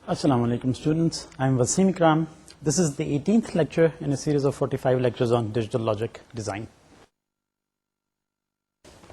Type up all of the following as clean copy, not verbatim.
Assalamu alaikum students, I am Wasim Ikram. This is the 18th lecture in a series of 45 lectures on digital logic design.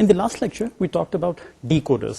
In the last lecture, we talked about decoders.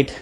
8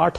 8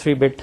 3-bit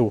2.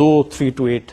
2 3 to 8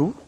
2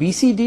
BCD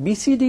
BCD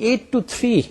8 to 3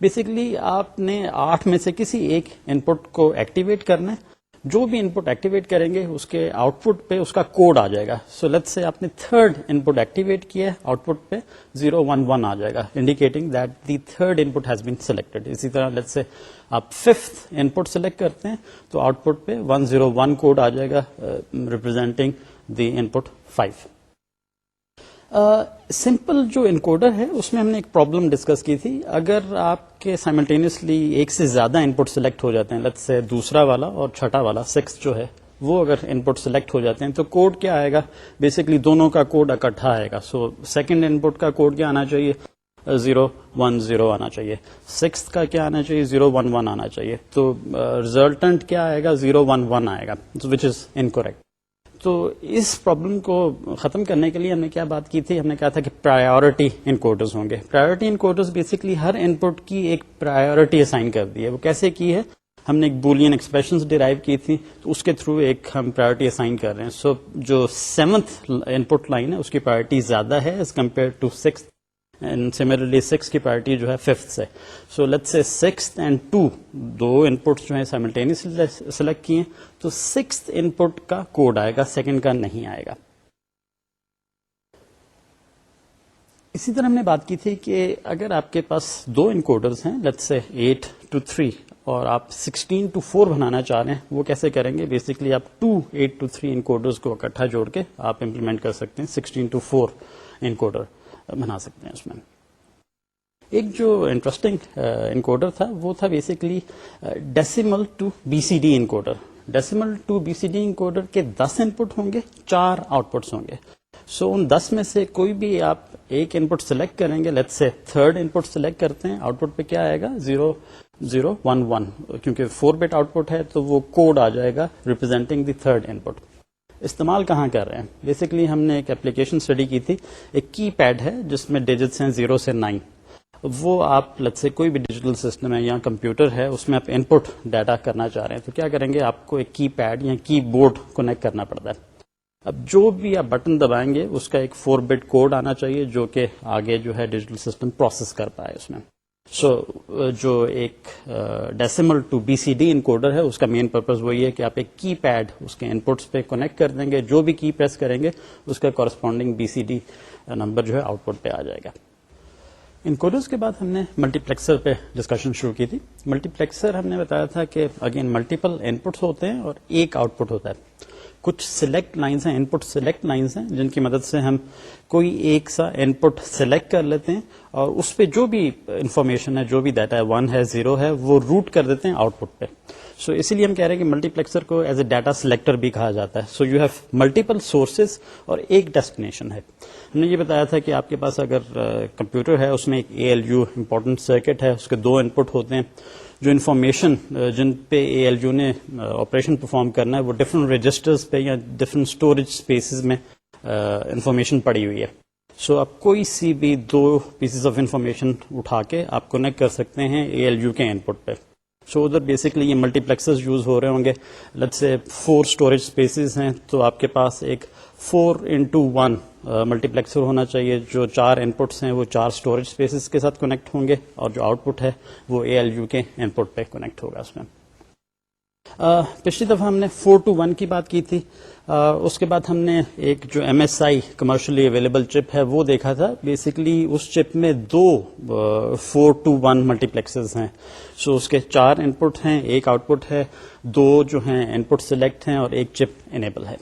basically آپ نے 8 میں سے کسی ایک ان پٹ کو activate کرنا ہے. جو بھی ان پٹ ایکٹیویٹ کریں گے اس کے آؤٹ پٹ پہ اس کا کوڈ آ جائے گا. سو لیٹس سے آپ نے 3rd ان پٹ ایکٹیویٹ کیا ہے, آؤٹ پٹ پہ 011 آ جائے گا, indicating that the 3rd input has been selected. اسی طرح لیٹس سے آپ 5th ان پٹ سلیکٹ کرتے ہیں تو آؤٹ پٹ پہ 101 کوڈ آ جائے گا, representing the input 5. Simple جو انکوڈر ہے اس میں ہم نے ایک پرابلم ڈسکس کی تھی. اگر آپ کے سائملٹینیسلی ایک سے زیادہ ان پٹ سلیکٹ ہو جاتے ہیں, لیٹس سے دوسرا والا اور چھٹا والا 6 جو ہے وہ اگر ان پٹ سلیکٹ ہو جاتے ہیں تو کوڈ کیا آئے گا, بیسکلی دونوں کا کوڈ اکٹھا آئے گا. سو سیکنڈ ان پٹ کا کوڈ کیا آنا چاہیے, 010 آنا چاہیے. 6 کا کیا آنا چاہیے, 011 آنا چاہیے. تو ریزلٹنٹ کیا آئے گا, 011 آئے گا, وچ از انکوریکٹ. تو اس پرابلم کو ختم کرنے کے لیے ہم نے کیا بات کی تھی, ہم نے کہا تھا کہ پرائیورٹی انکوڈرز ہوں گے. پرائیورٹی انکوڈرز بیسکلی ہر ان پٹ کی ایک پرائیورٹی اسائن کر دی ہے. وہ کیسے کی ہے, ہم نے ایک بولین ایکسپریشنز ڈرائیو کی تھی, تو اس کے تھرو ایک ہم پرائیورٹی اسائن کر رہے ہیں. سو جو 7th ان پٹ لائن ہے اس کی پرائیورٹی زیادہ ہے as compare to 6th, and similarly 6 کی پرائیورٹی جو ہے 5th سے. So let's say 6th and 2 دو ان پٹس جو ہیں سائملٹینیسلی سلیکٹ کیے, تو 6th ان پٹ کا کوڈ آئے گا, سیکنڈ کا نہیں آئے گا. اسی طرح ہم نے بات کی تھی کہ اگر آپ کے پاس 2 انکوڈرز ہیں, لیٹس سے 8 to 3, اور آپ 16 to 4 بنانا چاہ رہے ہیں, وہ کیسے کریں گے. بیسکلی آپ 2 8 to 3 انکوڈرز کو اکٹھا جوڑ کے آپ امپلیمنٹ کر سکتے ہیں, 16 to 4 انکوڈر بنا سکتے ہیں. اس میں ایک جو انٹرسٹنگ انکوڈر تھا وہ تھا basically decimal to B C D encoder. Decimal to B C D encoder کے 10 ان پٹ ہوں گے, 4 آؤٹ پٹس ہوں گے. سو ان 10 میں سے کوئی بھی آپ ایک ان پٹ سلیکٹ کریں گے, let's say 3rd in put select کرتے ہیں, آؤٹ پٹ پہ کیا آئے گا, 0011, کیونکہ 4 بٹ آؤٹ پٹ ہے تو وہ کوڈ آ جائے گا ریپرزینٹنگ دی 3rd ان پٹ. استعمال کہاں کر رہے ہیں, بیسکلی ہم نے ایک اپلیکیشن اسٹڈی کی تھی. ایک کی پیڈ ہے جس میں ڈیجٹس ہیں 0 سے 9. وہ آپ لیٹس سے کوئی بھی ڈیجیٹل سسٹم ہے یا کمپیوٹر ہے, اس میں آپ ان پٹ ڈیٹا کرنا چاہ رہے ہیں, تو کیا کریں گے, آپ کو ایک کی پیڈ یا کی بورڈ کنیکٹ کرنا پڑتا ہے. اب جو بھی آپ بٹن دبائیں گے اس کا ایک 4 بٹ کوڈ آنا چاہیے جو کہ آگے جو ہے ڈیجیٹل سسٹم پروسیس کر پائے اس میں. سو جو ایک decimal to B C D encoder ہے اس کا مین پرپز وہی ہے کہ آپ ایک کی پیڈ اس کے ان پٹس پہ کنیکٹ کر دیں گے, جو بھی کی پریس کریں گے اس کا corresponding B C D number جو ہے آؤٹ پٹ پہ آ جائے گا. انکوڈرز کے بعد ہم نے ملٹی پلیکسر پہ ڈسکشن شروع کی تھی. ملٹی پلیکسر ہم نے بتایا تھا کہ اگین ملٹیپل ان پٹس ہوتے ہیں اور ایک آؤٹ پٹ ہوتا ہے. کچھ سلیکٹ لائنس ہیں, ان پٹ سلیکٹ لائنس ہیں, جن کی مدد سے ہم کوئی ایک سا ان پٹ سلیکٹ کر لیتے ہیں اور اس پہ جو بھی انفارمیشن ہے, جو بھی ڈیٹا ہے, 1 ہے 0 ہے, وہ روٹ کر دیتے ہیں آؤٹ پٹ پہ. سو اسی لیے ہم کہہ رہے ہیں کہ ملٹی پلیکسر کو ایز اے ڈیٹا سلیکٹر بھی کہا جاتا ہے. So you have multiple sources اور ایک ڈیسٹینیشن ہے. ہم نے یہ بتایا تھا کہ آپ کے پاس اگر کمپیوٹر ہے اس میں ایک ALU امپورٹنٹ سرکٹ ہے, اس کے 2 ان پٹ ہوتے ہیں. جو انفارمیشن جن پہ ALU نے آپریشن پرفارم کرنا ہے وہ ڈفرنٹ رجسٹرز پہ یا ڈفرنٹ اسٹوریج اسپیسیز میں انفارمیشن پڑی ہوئی ہے. سو آپ کوئی سی بھی 2 پیسز آف انفارمیشن اٹھا کے آپ کنیکٹ کر سکتے ہیں ALU کے ان پٹ پہ. سو ادھر بیسکلی یہ ملٹی پلیکسز یوز ہو رہے ہوں گے. لیٹس سے 4 اسٹوریج اسپیسیز ہیں تو آپ کے پاس ایک 4x1 ملٹی پلیکسر ہونا چاہیے. جو 4 ان پٹس ہیں وہ 4 اسٹوریج اسپیسیز کے ساتھ کنیکٹ ہوں گے اور جو آؤٹ پٹ ہے وہ ALU کے ان پٹ پہ کنیکٹ ہوگا. اس میں پچھلی دفعہ ہم نے 4-to-1 کی بات کی تھی. اس کے بعد ہم نے ایک جو MSI کمرشلی اویلیبل چپ ہے وہ دیکھا تھا. بیسکلی اس چپ میں 2 4-to-1 ملٹی پلیکسز ہیں. سو اس کے 4 ان پٹ ہیں, ایک آؤٹ پٹ ہے, 2 جو ہیں ان پٹ سلیکٹ ہیں اور ایک چپ انیبل ہے.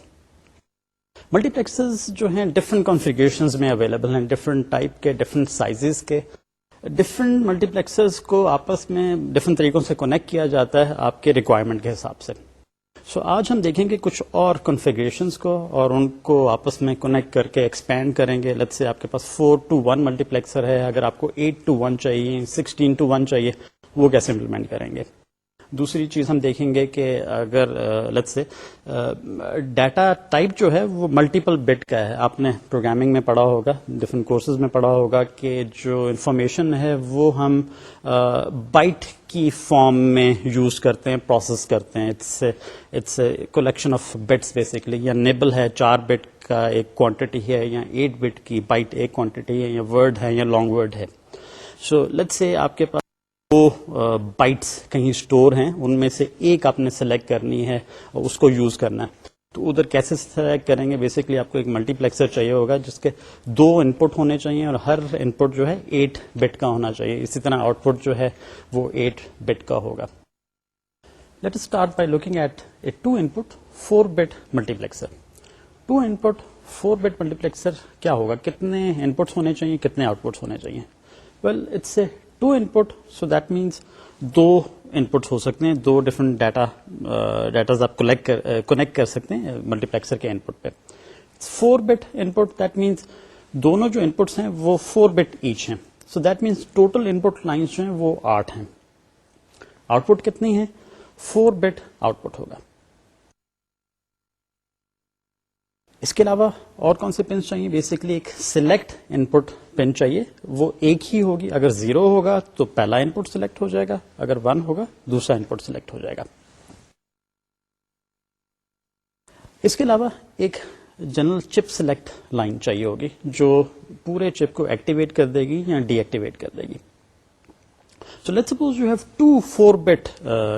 ملٹی پلیکسز جو ہیں ڈفرنٹ کانفیگریشنز میں اویلیبل ہیں, ڈفرنٹ ٹائپ کے, ڈفرنٹ سائزز کے. ڈفرنٹ ملٹی پلیکسرز کو آپس میں ڈفرنٹ طریقوں سے کنیکٹ کیا جاتا ہے آپ کے ریکوائرمنٹ کے حساب سے. سو آج ہم دیکھیں گے کچھ اور کنفیگریشنز کو اور ان کو آپس میں کنیکٹ کر کے ایکسپینڈ کریں گے. لیٹس سے آپ کے پاس 4-to-1 ملٹی پلیکسر ہے, اگر آپ کو 8-to-1 چاہیے, 16-to-1 چاہیے, وہ کیسے امپلیمنٹ کریں گے. دوسری چیز ہم دیکھیں گے کہ اگر لیٹس سے ڈیٹا ٹائپ جو ہے وہ ملٹیپل بٹ کا ہے. آپ نے پروگرامنگ میں پڑھا ہوگا, ڈفرنٹ کورسز میں پڑھا ہوگا کہ جو انفارمیشن ہے وہ ہم بائٹ کی فارم میں یوز کرتے ہیں, پروسیس کرتے ہیں. It's a collection of bits basically. یا نیبل ہے 4 بٹ کا ایک کوانٹٹی ہے, یا 8 بٹ کی بائٹ ایک کوانٹٹی ہے, یا ورڈ ہے, یا لانگ ورڈ ہے. سو لیٹس سے آپ کے پاس دو بائٹس کہیں اسٹور ہیں، ان میں سے ایک آپ نے سلیکٹ کرنی ہے اور اس کو یوز کرنا ہے. تو ادھر کیسے سلیکٹ کریں گے؟ بیسکلی آپ کو ایک ملٹی پلیکسر چاہیے ہوگا جس کے 2 ان پٹ ہونے چاہیے اور ہر ان پٹ جو ہے 8 بٹ کا ہونا چاہیے. اسی طرح آؤٹ پٹ جو ہے وہ 8 بٹ کا ہوگا. Let us start by looking at a 2 input 4 bit multiplexer. 2 input 4 bit multiplexer کیا ہوگا؟ کتنے ان پٹس ہونے چاہیے، کتنے آؤٹ پٹس ہونے چاہیے؟ Well it's a 2 input, so that means 2 inputs ہو سکتے ہیں، 2 ڈفرنٹ ڈیٹاز آپ کنیکٹ کر سکتے ہیں ملٹی پلیکسر کے ان پٹ پہ. 4 but in put, that means دونوں جو ان پٹس ہیں وہ 4 بٹ ایچ ہیں. سو that means total in put lines جو ہیں وہ 8 ہیں. آؤٹ پٹ کتنی ہے؟ 4 بٹ آؤٹ پٹ ہوگا. اس کے علاوہ اور کون سے پنس چاہیے؟ بیسکلی ایک سلیکٹ ان پٹ پن چاہیے، وہ ایک ہی ہوگی. اگر 0 ہوگا تو پہلا ان پٹ سلیکٹ ہو جائے گا، اگر 1 ہوگا دوسرا ان پٹ سلیکٹ ہو جائے گا. اس کے علاوہ ایک جنرل چپ سلیکٹ لائن چاہیے ہوگی جو پورے چپ کو ایکٹیویٹ کر دے گی یا ڈی ایکٹیویٹ کر دے گی. So let suppose you have 2 4 but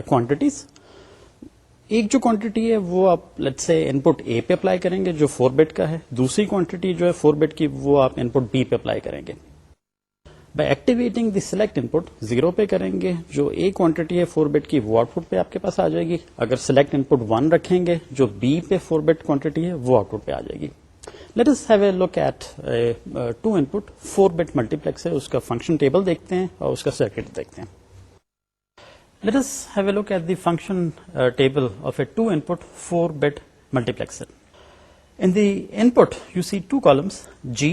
quantities. ایک جو کوانٹٹی ہے وہ آپ لیٹ سے ان پٹ اے پہ اپلائی کریں گے جو 4 بٹ کا ہے، دوسری کوانٹٹی جو ہے 4 بٹ کی وہ آپ ان پٹ بی پہ اپلائی کریں گے. بائی ایکٹیویٹنگ دی سلیکٹ ان پٹ 0 پہ کریں گے، جو اے کوانٹٹی ہے 4 بٹ کی وہ آؤٹ پٹ پہ آپ کے پاس آ جائے گی. اگر سلیکٹ ان پٹ 1 رکھیں گے، جو بی پہ 4 بٹ کوانٹٹی ہے وہ آؤٹ پٹ پہ آ جائے گی. Let us have a look at 2 input 4 bit multiplex ہے، اس کا فنکشن ٹیبل دیکھتے ہیں اور اس کا سرکٹ دیکھتے ہیں. Let us have a look at the function table of a 2 input 4 bit multiplexer. In the input you see 2 columns, G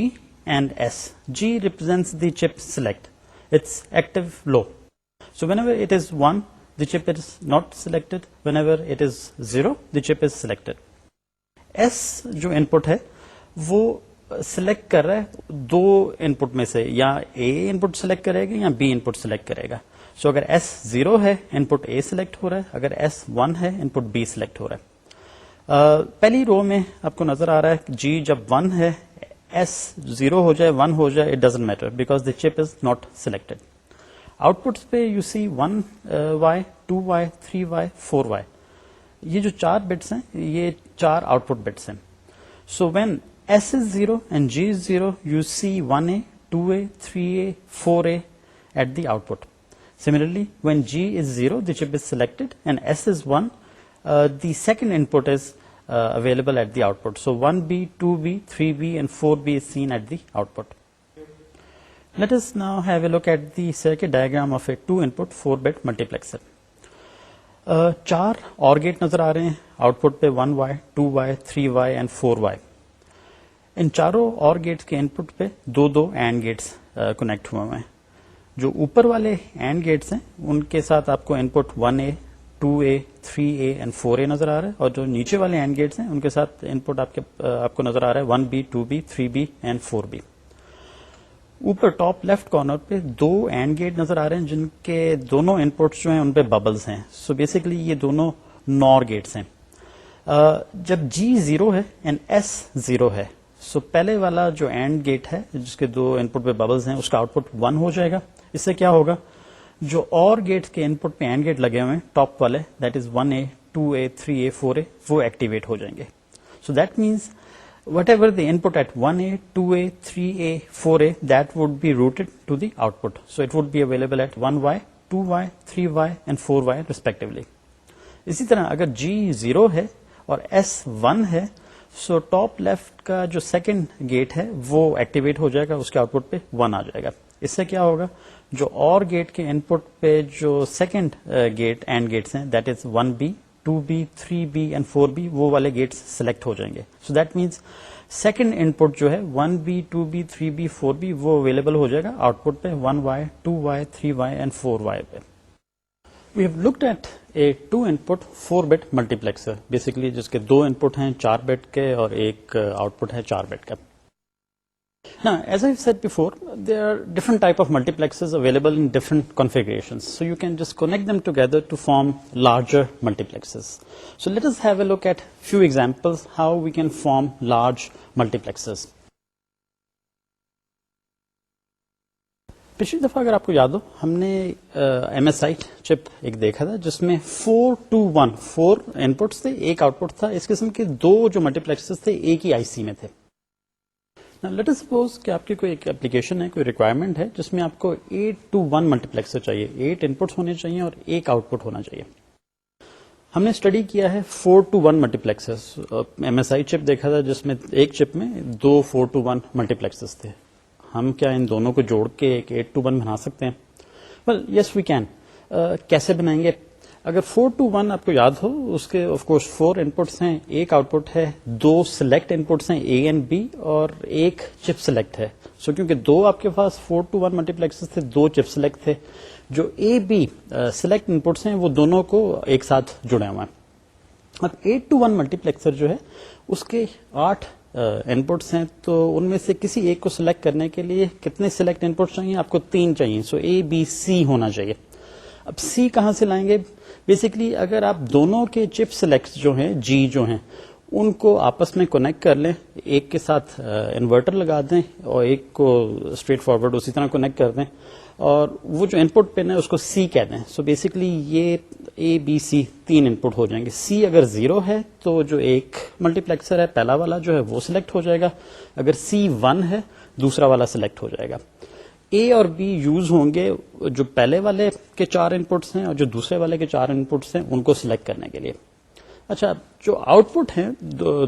and S. G represents the chip select. It's active low. So whenever it is 1, the chip is not selected. Whenever it is 0, the chip is selected. S جو input ہے وہ select کر رہا ہے 2 input میں سے، یا A input select کرے گا یا B input سلیکٹ کرے گا. سو اگر ایس 0 ہے ان پٹ اے سلیکٹ ہو رہا ہے، اگر ایس 1 ہے ان پٹ بی سلیکٹ ہو رہا ہے. پہلی رو میں آپ کو نظر آ رہا ہے جی جب 1 ہے، ایس 0 ہو جائے 1 ہو جائے، it doesn't matter because the chip is not selected. Outputs پہ you see 1 Y 2 Y 3 Y 4 Y, یہ جو 4 بٹس ہیں یہ 4 آؤٹ پٹ بٹس ہیں. So when S is 0 and G is 0 you see 1A 2A 3A 4A at the output. Similarly, when G is 0, the chip is selected, and S is 1, the second input is available at the output. So 1B, 2B, 3B, and 4B is seen at the output. Let us now have a look at the circuit diagram of a 2-input 4-bit multiplexer. 4 OR gate نظر آ رہے ہیں out put پہ 1Y, 2Y, 3Y and 4Y. ان چاروں OR Gates کے input پہ 2 AND Gates connect ہوئے ہیں. جو اوپر والے اینڈ گیٹس ہیں ان کے ساتھ آپ کو ان پٹ 1A 2A 3A and 4A نظر آ رہا ہے، اور جو نیچے والے اینڈ گیٹس ہیں ان کے ساتھ ان پٹ آپ کو نظر آ رہا ہے 1B 2B 3B and 4B. اوپر ٹاپ لیفٹ کارنر پہ 2 اینڈ گیٹ نظر آ رہے ہیں جن کے دونوں ان پٹس جو ہیں ان پہ ببلز ہیں. سو بیسکلی یہ دونوں نور گیٹس ہیں. جب G 0 ہے اینڈ S 0 ہے، سو پہلے والا جو اینڈ گیٹ ہے جس کے 2 ان پٹ پہ ببلز ہیں اس کا آؤٹ پٹ 1 ہو جائے گا. اس سے کیا ہوگا، جو اور گیٹس کے ان پٹ پہ اینڈ گیٹ لگے ہوئے ہیں ٹاپ والے، that is 1A 2A 3A 4A، وہ ایکٹیویٹ ہو جائیں گے. So that means whatever the input at 1A 2A 3A 4A that would be routed to the output. So it would be available at 1Y 2Y 3Y and 4Y respectively. اسی طرح اگر G 0 ہے اور S 1 ہے، سو top left کا جو second get ہے وہ ایکٹیویٹ ہو جائے گا، اس کے آؤٹ پٹ پہ 1 آ جائے گا. اس سے کیا ہوگا، جو اور گیٹ کے ان پٹ پہ جو سیکنڈ گیٹ اینڈ گیٹس ہیں that is 1B 2B 3B and 4B، وہ والے گیٹس سلیکٹ ہو جائیں گے. So that means second input جو ہے 1B 2B 3B 4B وہ اویلیبل ہو جائے گا آؤٹ پٹ پہ 1Y 2Y 3Y and 4Y پہ. We have looked at a 2-input 4-bit multiplexer, basically جس کے 2 انپٹ ہیں 4 بٹ کے اور ایک آؤٹ پٹ ہے 4 بٹ کا. Now, as I've said before, there are different type of multiplexers available in different configurations. So you can just connect them together to form larger multiplexers. So let us have a look at few examples how we can form large multiplexers. پچھلی دفعہ اگر آپ کو یاد ہو ہم نے M S I چپ ایک دیکھا تھا جس میں 4:1 4 ان پٹس تھے، ایک آؤٹ پٹ تھا. اس قسم کے دو جو ملٹی پلیکسز تھے ایک ہی آئی سی میں تھے. لیٹ اس سپوز کہ آپ کی کوئی ایک اپلیکیشن ہے، کوئی ریکوائرمنٹ ہے جس میں آپ کو 8:1 ملٹی پلیکسر چاہیے، 8 ان پٹس ہونے چاہیے اور ایک آؤٹ پٹ ہونا چاہیے. ہم نے اسٹڈی کیا ہے 4:1 multiplexers. M S I chip دیکھا تھا جس میں ایک چپ میں دو 4:1 ملٹی پلیکسز تھے. ہم کیا ان دونوں کو جوڑ کے ایک 8:1 بنا سکتے ہیں؟ Well yes we can. کیسے بنائیں گے؟ اگر 4:1 آپ کو یاد ہو اس کے آف کورس 4 ان پٹس ہیں، ایک آؤٹ پٹ ہے، دو سلیکٹ ان پٹس ہیں اے اینڈ بی اور ایک چپ سلیکٹ ہے. سو کیونکہ دو آپ کے پاس 4:1 ملٹی پلیکسز تھے، دو چپ سلیکٹ تھے، جو اے بی سلیکٹ ان پٹس ہیں وہ دونوں کو ایک ساتھ جڑے ہوئے ہیں. اب 8:1 ملٹی پلیکسر جو ہے اس کے 8 ان پٹس ہیں، تو ان میں سے کسی ایک کو سلیکٹ کرنے کے لیے کتنے سلیکٹ ان پٹس چاہیے؟ آپ کو 3 چاہیے. سو اے بی سی ہونا چاہیے. اب سی کہاں سے لائیں گے؟ بیسکلی اگر آپ دونوں کے چپ سلیکٹ جو ہیں جی جو ہیں ان کو آپس میں کونیکٹ کر لیں، ایک کے ساتھ انورٹر لگا دیں اور ایک کو اسٹریٹ فارورڈ اسی طرح کونیکٹ کر دیں اور وہ جو ان پٹ پن ہے اس کو سی کہہ دیں. سو بیسکلی یہ اے بی سی 3 ان پٹ ہو جائیں گے. سی اگر 0 ہے تو جو ایک ملٹی پلیکسر ہے پہلا والا جو ہے وہ سلیکٹ ہو جائے گا، اگر سی 1 ہے دوسرا والا سلیکٹ ہو جائے گا. اے اور بی یوز ہوں گے جو پہلے والے کے 4 ان پٹس ہیں اور جو دوسرے والے کے 4 ان پٹس ہیں ان کو سلیکٹ کرنے کے لیے. اچھا جو آؤٹ پٹ ہیں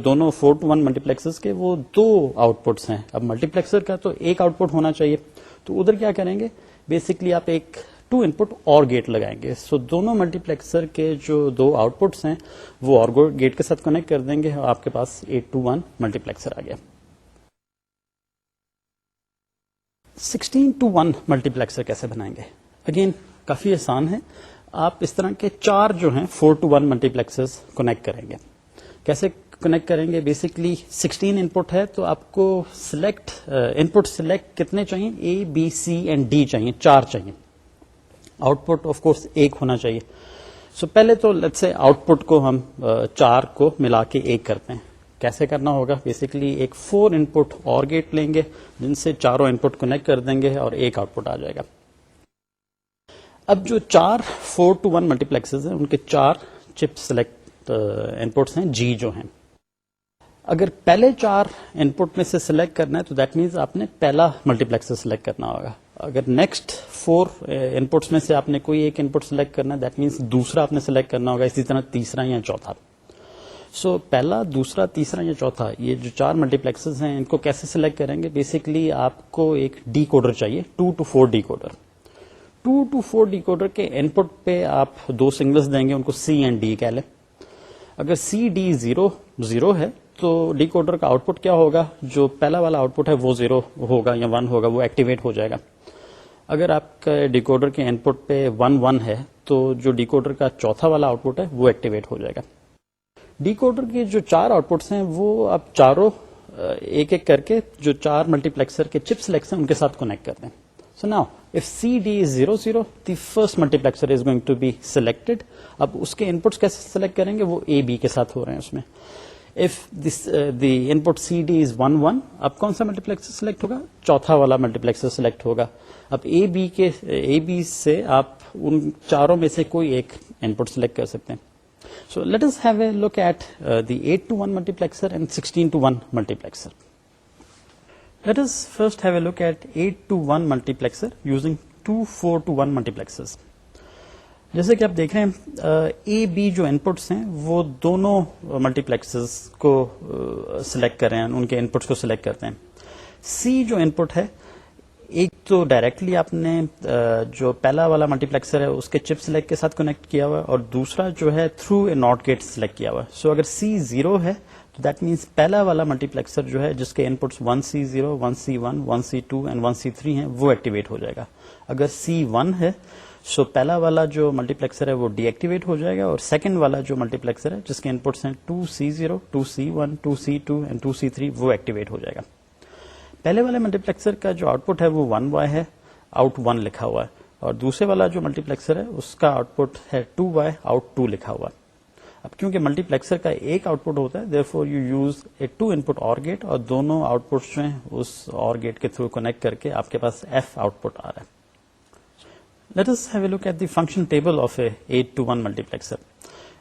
دونوں 4:1 ملٹی پلیکسز کے وہ 2 آؤٹ پٹس ہیں. اب ملٹی پلیکسر کا تو ایک آؤٹ پٹ ہونا چاہیے، تو ادھر کیا کریں گے؟ بیسکلی آپ ایک 2 ان پٹ اور گیٹ لگائیں گے. سو دونوں ملٹی پلیکسر کے جو 2 آؤٹ پٹس ہیں وہ اور گیٹ کے ساتھ کنیکٹ کر دیں گے اور آپ کے پاس 8:1 ملٹی پلیکسر آ گیا. 16:1 ملٹی پلیکسر کیسے بنائیں گے؟ اگین کافی آسان ہے. آپ اس طرح کے 4 جو ہیں 4:1 ملٹی پلیکسرز کنیکٹ کریں گے. کیسے کنیکٹ کریں گے؟ بیسکلی 16 ان پٹ ہے تو آپ کو سلیکٹ ان پٹ سلیکٹ کتنے چاہیے؟ اے بی سی اینڈ ڈی چاہیے، 4 چاہیے. آؤٹ پٹ آف کورس ایک ہونا چاہیے. سو پہلے تو لیٹس سے آؤٹ پٹ کو ہم 4 کو ملا کے ایک کرتے ہیں. کیسے کرنا ہوگا؟ بیسکلی ایک 4 ان پٹ اور گیٹ لیں گے جن سے چاروں ان پٹ کنیکٹ کر دیں گے اور ایک آؤٹ پٹ آ جائے گا. اب جو 4 4:1 ملٹی پلیکسز ہیں ان کے 4 چپ سلیکٹ ان پٹس ہیں جی جو ہیں. اگر پہلے 4 ان پٹ میں سے سلیکٹ کرنا ہے تو دیٹ مینس آپ نے پہلا ملٹی پلیکسر سلیکٹ کرنا ہوگا. اگر نیکسٹ 4 ان پٹس میں سے آپ نے کوئی ایک ان پٹ سلیکٹ کرنا ہے دیٹ مینس دوسرا آپ نے سلیکٹ کرنا ہوگا، اسی طرح تیسرا یا چوتھا. سو پہلا، دوسرا، تیسرا یا چوتھا یہ جو 4 ملٹی پلیکسز ہیں ان کو کیسے سلیکٹ کریں گے؟ بیسکلی آپ کو ایک ڈی کوڈر چاہیے، 2 to 4 decoder. 2 to 4 decoder کے ان پٹ پہ آپ 2 سگنلز دیں گے، ان کو سی اینڈ ڈی کہہ لیں. اگر سی ڈی 0 ہے تو ڈی کوڈر کا آؤٹ پٹ کیا ہوگا؟ جو پہلا والا آؤٹ پٹ ہے وہ 0 ہوگا یا 1 ہوگا، وہ ایکٹیویٹ ہو جائے گا. اگر آپ کا ڈی کوڈر کے ان پٹ پہ 1 ہے تو جو ڈی کوڈر کا چوتھا والا آؤٹ پٹ ہے وہ ایکٹیویٹ ہو جائے گا. ڈی کوڈر کے جو 4 آؤٹ پٹس ہیں وہ آپ چاروں ایک ایک کر کے جو 4 ملٹی پلیکسر کے چپ سلیکٹس ہیں ان کے ساتھ کنیکٹ کرتے ہیں. So now if C D is 0 the first multiplexer is going to be selected. اب اس کے ان پٹس کیسے سلیکٹ کریں گے؟ وہ اے بی کے ساتھ ہو رہے ہیں اس میں. If the in put C D از 1 اب کون سا ملٹی پلیکسر سلیکٹ ہوگا؟ چوتھا والا ملٹی پلیکسر سلیکٹ ہوگا. اب اے بی سے آپ ان چاروں میں سے کوئی ایک ان پٹ سلیکٹ کر سکتے ہیں. So let us have a look at the 8:1 multiplexer and 16:1 multiplexer. Let us first have a look at 8:1 multiplexer using 2 4:1 multiplexers. جیسے کہ آپ دیکھ رہے ہیں اے بی جو ان پٹس ہیں وہ دونوں ملٹی پلیکسز کو سلیکٹ کر رہے ہیں، ان کے ان پٹس کو سلیکٹ کرتے ہیں. سی جو ان پٹ ہے ایک تو ڈائریکٹلی آپ نے جو پہلا والا ملٹی پلیکسر ہے اس کے چپ سلیکٹ کے ساتھ کنیکٹ کیا ہوا ہے اور دوسرا جو ہے through a not gate select کیا ہوا ہے. سو اگر سی 0 ہے تو دیٹ مینس پہلا والا ملٹی پلیکسر جو ہے جس کے ان پٹس 1C0 1C1 1C2 and 1C3 ہیں وہ ایکٹیویٹ ہو جائے گا. اگر C1 ہے سو پہلا والا جو ملٹی پلیکسر ہے وہ ڈی ایکٹیویٹ ہو جائے گا اور سیکنڈ والا جو ملٹی پلیکسر ہے جس کے ان پٹس ہیں 2C0 2C1 2C2 and 2C3 وہ ایکٹیویٹ ہو جائے گا. پہلے والے ملٹی پلیکسر کا جو آؤٹ پٹ ہے وہ 1Y ہے، آؤٹ 1 لکھا ہوا ہے، اور دوسرے والا جو ملٹی پلیکسر ہے اس کا آؤٹ پٹ ہے 2Y آؤٹ 2 لکھا ہوا ہے. اب کیونکہ ملٹی پلیکسر کا ایک آؤٹ پٹ ہوتا ہے therefore you use a 2 input OR get اور دونوں آؤٹ پٹس جو ہیں اس OR گیٹ کے تھرو کنیکٹ کر کے آپ کے پاس F آؤٹ پٹ آ رہا ہے. Let us have a look at the function table of a 8-to-1 multiplexer.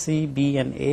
C, B and A,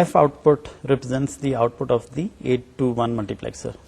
F output represents the output of the 8-to-1 multiplexer.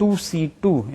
2C2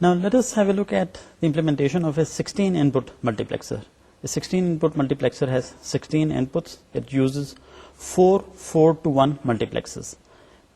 Now let us have a look at the implementation of a 16 input multiplexer. A 16 input multiplexer has 16 inputs. It uses 4 4-to-1 multiplexers.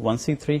1C3,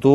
2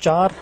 4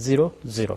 0, 0.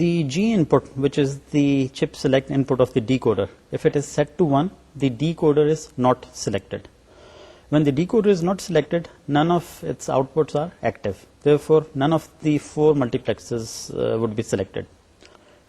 The G input, which is the chip select input of the decoder, if it is set to 1, the decoder is not selected. When the decoder is not selected, none of its outputs are active. Therefore, none of the 4 multiplexers would be selected.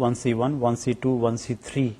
1C1, 1C2, 1C3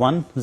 1,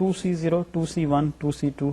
2C0, 2C1, 2C2,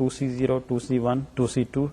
2C0, 2C1, 2C2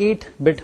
8-bit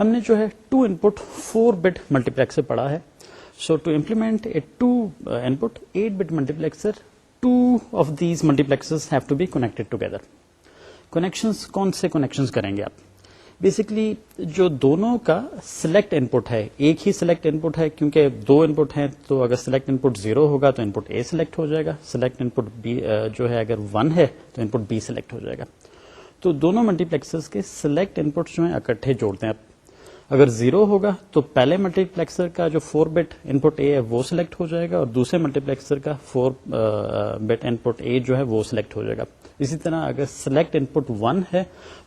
ہم نے جو ہے 2 input 4 bit multiplexer پڑھا ہے. So to implement a 2 input 8 bit multiplexer, 2 of these multiplexers have to be connected together. Connections کون سے connections کریں گے آپ؟ بیسکلی جو دونوں کا سلیکٹ ان پٹ ہے, ایک ہی سلیکٹ ان پٹ ہے, کیونکہ 2 ان پٹ ہیں تو اگر سلیکٹ ان پٹ 0 ہوگا تو ان پٹ اے سلیکٹ ہو جائے گا, سلیکٹ ان پٹ بی جو ہے اگر 1 ہے تو ان پٹ بی سلیکٹ ہو جائے گا. تو دونوں ملٹیپلیکسرز کے سلیکٹ ان پٹس جو ہیں اکٹھے جوڑتے ہیں آپ. اگر 0 ہوگا تو پہلے ملٹیپلیکسر کا جو 4 bit ان پٹ اے ہے وہ سلیکٹ ہو جائے گا, اور دوسرے ملٹیپلیکسر کا 4 bit ان پٹ اے جو ہے وہ سلیکٹ ہو جائے گا. اسی طرح اگر سلیکٹ ان پٹ 1 ہے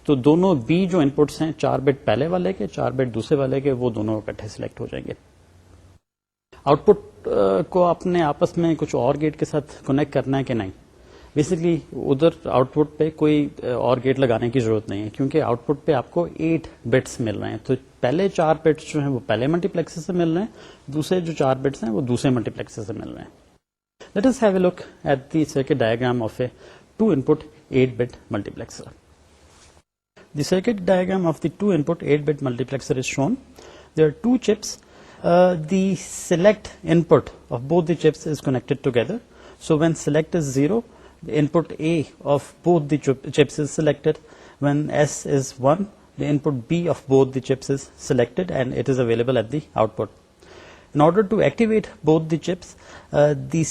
تو دونوں بی جو ان پٹس ہیں 4 bit پہلے والے کے 4 bit دوسرے والے کے, وہ دونوں اکٹھے سلیکٹ ہو جائیں گے. آؤٹ پٹ کو اپنے آپس میں کچھ اور گیٹ کے ساتھ کنیکٹ کرنا ہے کہ نہیں؟ بیسکلی ادھر آؤٹ پٹ پہ کوئی اور گیٹ لگانے کی ضرورت نہیں ہے, کیونکہ آؤٹ پٹ پہ آپ کو 8 bits مل رہے ہیں. تو پہلے 4 bits جو ہیں وہ پہلے ملٹیپلیکسر سے مل رہے ہیں, دوسرے جو 4 bits ہیں وہ دوسرے ملٹیپلیکسر سے مل رہے ہیں. Let us have a look at the circuit diagram of a 2 input 8 bit multiplexer. The circuit diagram of the 2 input 8 bit multiplexer is shown. There are 2 chips. The select input of both the chips is connected together. So when select is 0, the input A of both the chips is selected. When S is 1, the input B of both the chips is selected and it is available at the output. In order to activate both the chips, the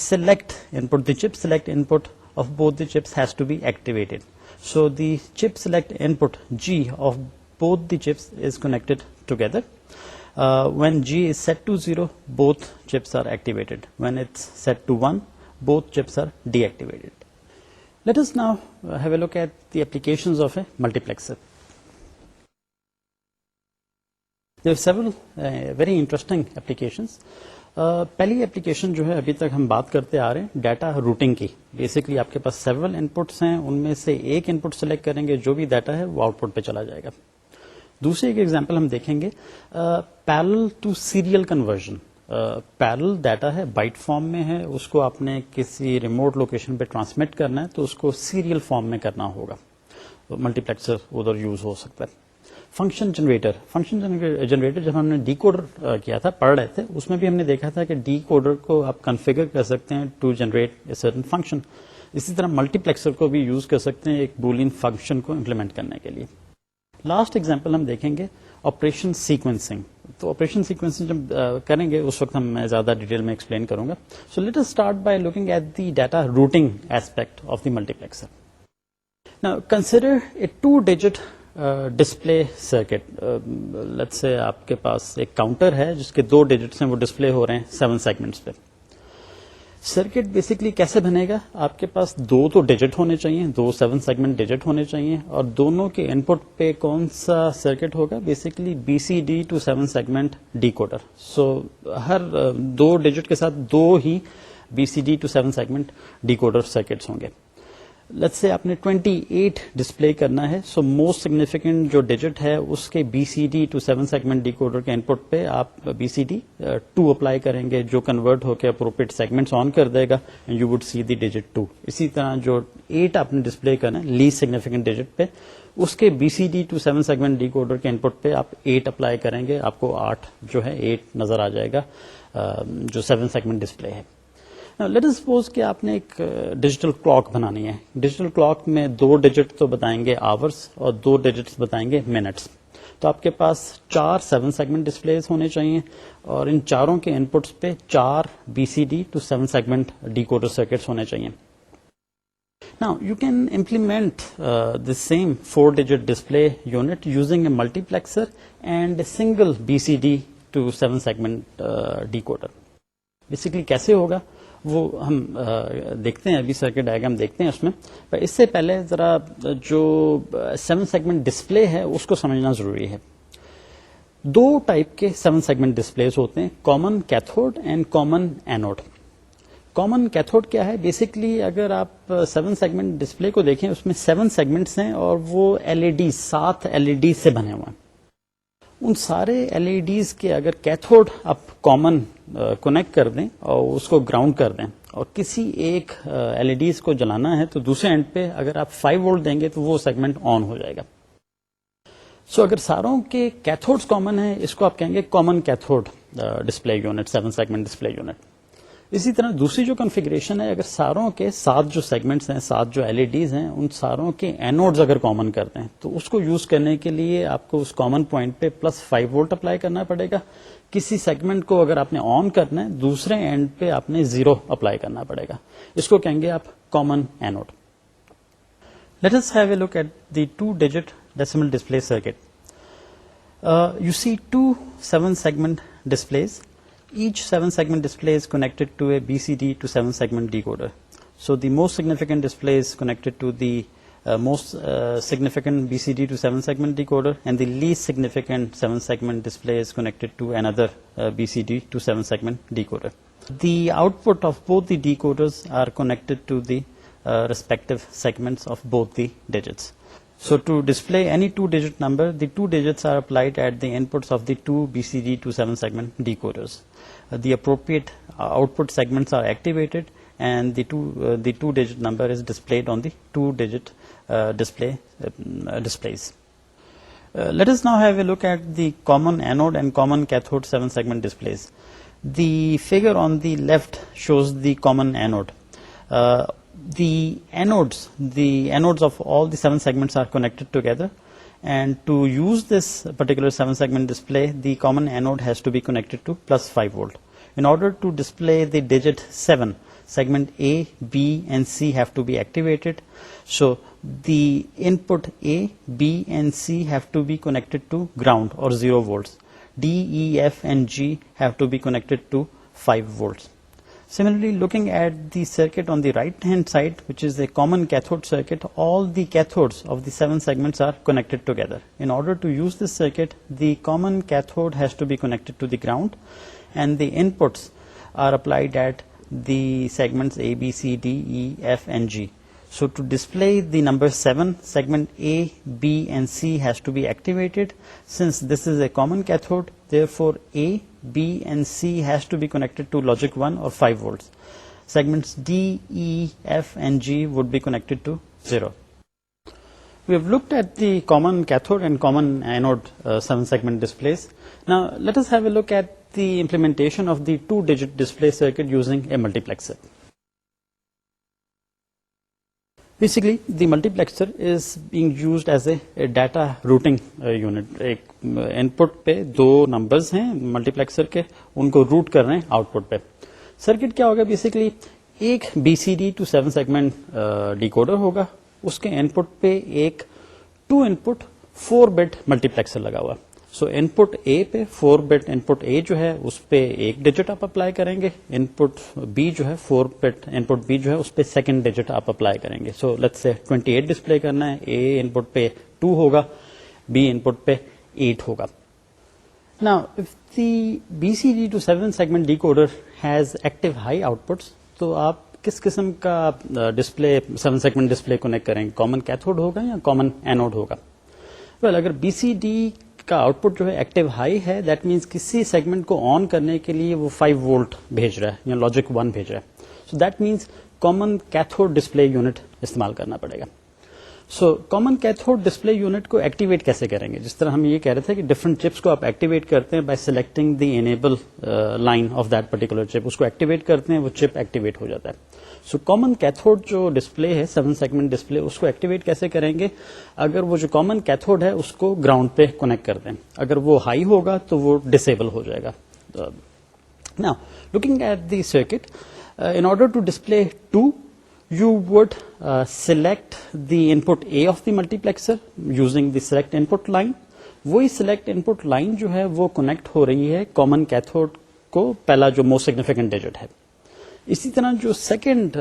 chip select input of both the chips has to be activated. So the chip select input G of both the chips is connected together. When G is set to 0, both chips are activated. When it's set to 1, both chips are deactivated. Let us now have a look at the applications of a multiplexer. There are several very interesting applications. پہلی application جو ہے ابھی تک ہم بات کرتے آ رہے ہیں ڈیٹا روٹنگ کی. بیسکلی آپ کے پاس سیورل ان پٹس ہیں, ان میں سے ایک ان پٹ سلیکٹ کریں گے, جو بھی ڈیٹا ہے وہ آؤٹ پٹ پہ چلا جائے گا. دوسری ایک ایگزامپل ہم دیکھیں گے parallel to serial conversion. Parallel data ہے, بائٹ فارم میں ہے, اس کو آپ نے کسی ریموٹ لوکیشن پہ ٹرانسمٹ کرنا ہے تو اس کو سیریل فارم میں کرنا ہوگا. ملٹیپلیکسر ادھر یوز ہو سکتا ہے. فنکشن جنریٹر جب ہم نے ڈی کوڈر کیا تھا, پڑھ رہے تھے, اس میں بھی ہم نے دیکھا تھا کہ ڈی کوڈر کو آپ کنفیگر کر سکتے ہیں to generate a certain function. اسی طرح ملٹی پلیکسر کو بھی یوز کر سکتے ہیں ایک بولین فنکشن کو امپلیمنٹ کرنے کے لیے. لاسٹ ایگزامپل ہم دیکھیں گے آپریشن سیکوینسنگ. تو آپریشن سیکوینسنگ جب کریں گے اس وقت میں زیادہ ڈیٹیل میں ایکسپلین کروں گا. So let us start by looking at the data routing aspect of the multiplexer. Now consider a 2-digit display circuit. Let's say آپ کے پاس ایک کاؤنٹر ہے جس کے 2 ڈیجٹس ہیں, وہ ڈسپلے ہو رہے ہیں 7 سیگمنٹس پہ. سرکٹ بیسکلی کیسے بنے گا؟ آپ کے پاس 2 تو ڈیجٹ ہونے چاہیے, 2 7 سیگمنٹ ڈیجٹ ہونے چاہیے, اور دونوں کے ان پٹ پہ کون سا سرکٹ ہوگا؟ Basically BCD to 7 segment decoder. سو ہر 2 ڈیجٹ کے ساتھ 2 ہی BCD to 7 segment decoder circuits ہوں گے. لیٹس سے آپ نے 28 ڈسپلے کرنا ہے. سو موسٹ سگنیفیکینٹ جو ڈیجٹ ہے اس کے BCD to 7 segment decoder کے ان پٹ پہ آپ BCD 2 اپلائی کریں گے, جو کنورٹ ہو کے اپروپریٹ سیگمنٹس آن کر دے گا, and you would see the digit 2. اسی طرح جو 8 آپ نے ڈسپلے کرنا ہے لیسٹ سگنیفیکینٹ ڈیجٹ پہ, اس کے BCD to 7 segment decoder کے ان پٹ پہ آپ 8 اپلائی کریں گے, آپ کو 8 جو ہے 8 نظر آ جائے گا جو 7 سیگمنٹ ڈسپلے ہے. لیٹ اس سپوز کہ آپ نے ایک ڈیجیٹل کلاک بنانی ہے. ڈیجیٹل کلاک میں 2 ڈیجٹ تو بتائیں گے آورس اور 2 ڈیجٹس بتائیں گے منٹس. تو آپ کے پاس 4 7 سیگمنٹ ڈسپلیز ہونے چاہیے, اور ان چاروں کے ان پٹس پہ 4 BCD to 7 segment decoder circuits ہونے چاہیے. Now you can implement the same 4-digit display unit using a multiplexer and a single BCD to 7 segment decoder. Basically کیسے ہوگا وہ ہم دیکھتے ہیں, ابھی سرکٹ ڈائیگرام دیکھتے ہیں اس میں. پر اس سے پہلے ذرا جو 7 سیگمنٹ ڈسپلے ہے اس کو سمجھنا ضروری ہے. 2 ٹائپ کے 7 سیگمنٹ ڈسپلیز ہوتے ہیں, common cathode and common anode. Common cathode کیا ہے؟ بیسکلی اگر آپ 7 سیگمنٹ ڈسپلے کو دیکھیں اس میں 7 سیگمنٹس ہیں اور وہ LED 7 LED سے بنے ہوئے ہیں. ان سارے LEDs کے اگر کیتھوڈ آپ کامن کنیکٹ کر دیں اور اس کو گراؤنڈ کر دیں اور کسی ایک LEDs کو جلانا ہے تو دوسرے اینڈ پہ اگر آپ 5 وولٹ دیں گے تو وہ سیگمنٹ آن ہو جائے گا. سو اگر ساروں کے کیتھوڈز کامن ہیں اس کو آپ کہیں گے common cathode display unit, 7 segment display unit. اسی طرح دوسری جو کنفیگریشن ہے, اگر ساروں کے 7 جو سیگمنٹس ہیں, 7 جو LEDs ہیں, ان ساروں کے اینوڈز اگر کامن کرتے ہیں تو اس کو یوز کرنے کے لیے آپ کو اس کامن پوائنٹ پہ +5 وولٹ اپلائی کرنا پڑے گا. کسی سیگمنٹ کو اگر آپ نے آن کرنا ہے دوسرے اینڈ پہ آپ نے 0 اپلائی کرنا پڑے گا. اس کو کہیں گے آپ common anode. Let us have a look at the 2-digit decimal display circuit. You see 2 7-segment displays. Each 7-segment display is connected to a BCD to 7-segment decoder. So the most significant display is connected to the most significant BCD to 7-segment decoder, and the least significant 7-segment display is connected to another BCD to 7-segment decoder. The output of both the decoders are connected to the respective segments of both the digits. So to display any 2-digit number, the 2 digits are applied at the inputs of the 2 BCD to 7-segment decoders. The appropriate output segments are activated, and the 2-digit number is displayed on the 2-digit displays. Let us now have a look at the common anode and common cathode 7-segment displays. The figure on the left shows the common anode. The anodes of all the 7 segments are connected together, and to use this particular 7-segment display, the common anode has to be connected to +5 volt. In order to display the digit 7, segment A, B and C have to be activated. So the input A, B and C have to be connected to ground or 0 volts. D, E, F and G have to be connected to 5 volts. Similarly, looking at the circuit on the right hand side, which is a common cathode circuit, all the cathodes of the 7 segments are connected together. In order to use this circuit, the common cathode has to be connected to the ground, and the inputs are applied at the segments A, B, C, D, E, F and G. So to display the number 7, segment A, B and C has to be activated. Since this is a common cathode, therefore A, B and C has to be connected to logic 1 or 5 volts. Segments D, E, F and G would be connected to 0. We have looked at the common cathode and common anode 7-segment displays. Now let us have a look at the implementation of the 2-digit display circuit using a multiplexer. Basically, the multiplexer is being used as a data routing unit. ایک input پہ 2 numbers ہیں multiplexer کے, ان کو route کر رہے ہیں output پہ. Circuit کیا ہوگا؟ Basically ایک BCD to 7 segment decoder ہوگا, اس کے input پہ ایک 2 input 4 bit multiplexer لگا ہوا. سو انپٹ اے پہ 4 بٹ انپٹ اے جو ہے اس پہ 1 ڈیجٹ آپ اپلائی کریں گے, انپٹ بی جو ہے 4 بٹ انپٹ بی جو ہے اس پہ 2nd ڈیجٹ آپ اپلائی کریں گے. سو لیٹس سے 28 ڈسپلے کرنا ہے, اے انپٹ پہ 2 ہوگا, بی انپٹ پہ 8 ہوگا. Now if the BCD to 7 segment decoder has active high outputs, تو آپ کس قسم کا ڈسپلے 7 سیگمنٹ ڈسپلے کنیکٹ کریں گے؟ کامن کیتھوڈ ہوگا یا کامن اینوڈ ہوگا؟ ویل اگر بی سی ڈی کا آؤٹ پٹ جو ہے ایکٹیو ہائی ہے, دیٹ مینس کسی سیگمنٹ کو آن کرنے کے لیے وہ 5 وولٹ بھیج رہا ہے یا لاجک 1 بھیج رہا ہے. So that means common cathode display unit استعمال کرنا پڑے گا. So common cathode display unit کو ایکٹیویٹ کیسے کریں گے؟ جس طرح ہم یہ کہہ رہے تھے کہ ڈفرنٹ چپس کو آپ ایکٹیویٹ کرتے ہیں by selecting the enable line of that particular chip, اس کو ایکٹیویٹ کرتے ہیں, وہ چپ ایکٹیویٹ ہو جاتا ہے. سو کامن کیتھوڈ جو ڈسپلے ہے 7 سیگمنٹ ڈسپلے, اس کو ایکٹیویٹ کیسے کریں گے؟ اگر وہ جو کامن کیتھوڈ ہے اس کو گراؤنڈ پہ کنیکٹ کر دیں, اگر وہ ہائی ہوگا تو وہ ڈسیبل ہو جائے گا. Now looking at the circuit, in order to display 2, you would select the input A of the multiplexer using the select input line. وہی select input line جو ہے وہ کنیکٹ ہو رہی ہے common cathode کو, پہلا جو most significant digit ہے. اسی طرح جو سیکنڈ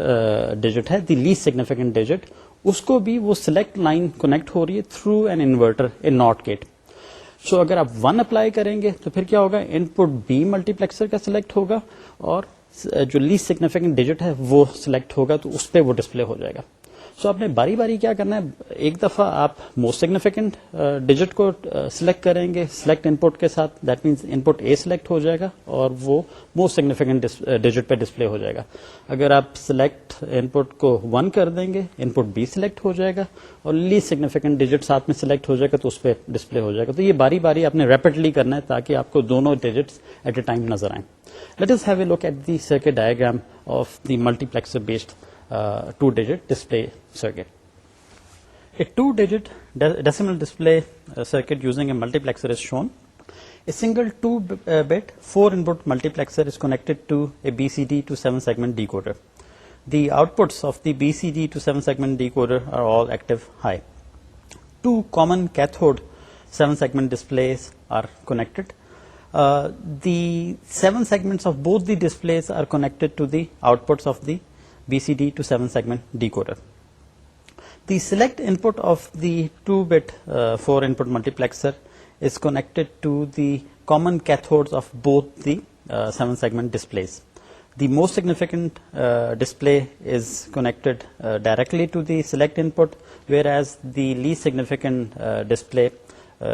ڈیجٹ ہے, دی لیسٹ سگنیفیکینٹ ڈیجٹ, اس کو بھی وہ سلیکٹ لائن کنیکٹ ہو رہی ہے through an inverter, a not gate. So اگر آپ 1 اپلائی کریں گے تو پھر کیا ہوگا؟ انپٹ بی ملٹی پلیکسر کا سلیکٹ ہوگا اور جو لیسٹ سگنیفیکینٹ ڈیجٹ ہے وہ سلیکٹ ہوگا, تو اس پہ وہ ڈسپلے ہو جائے گا. سو آپ نے باری باری کیا کرنا ہے, ایک دفعہ آپ موسٹ سگنیفیکنٹ ڈیجٹ کو سلیکٹ کریں گے سلیکٹ ان پٹ کے ساتھ, that means input A select ہو جائے گا اور وہ موسٹ سگنیفیکنٹ ڈیجٹ پہ ڈسپلے ہو جائے گا. اگر آپ سلیکٹ ان پٹ کو 1 کر دیں گے ان پٹ بی سلیکٹ ہو جائے گا اور لیسٹ سگنیفیکنٹ ڈیجٹ ساتھ میں سلیکٹ ہو جائے گا تو اس پہ ڈسپلے ہو جائے گا. تو یہ باری باری آپ نے ریپڈلی کرنا ہے تاکہ آپ کو دونوں ڈیجٹس ایٹ اے ٹائم نظر آئیں. Let us have a look at the circuit diagram of the multiplexer based 2-digit display circuit. A 2-digit decimal display circuit using a multiplexer is shown. A single 2-bit 4-input multiplexer is connected to a BCD to 7-segment decoder. The outputs of the BCD to 7-segment decoder are all active high. Two common cathode 7-segment displays are connected. The 7 segments of both the displays are connected to the outputs of the BCD to 7-segment decoder. The select input of the 2-bit 4-input multiplexer is connected to the common cathodes of both the 7-segment displays. The most significant display is connected directly to the select input, whereas the least significant display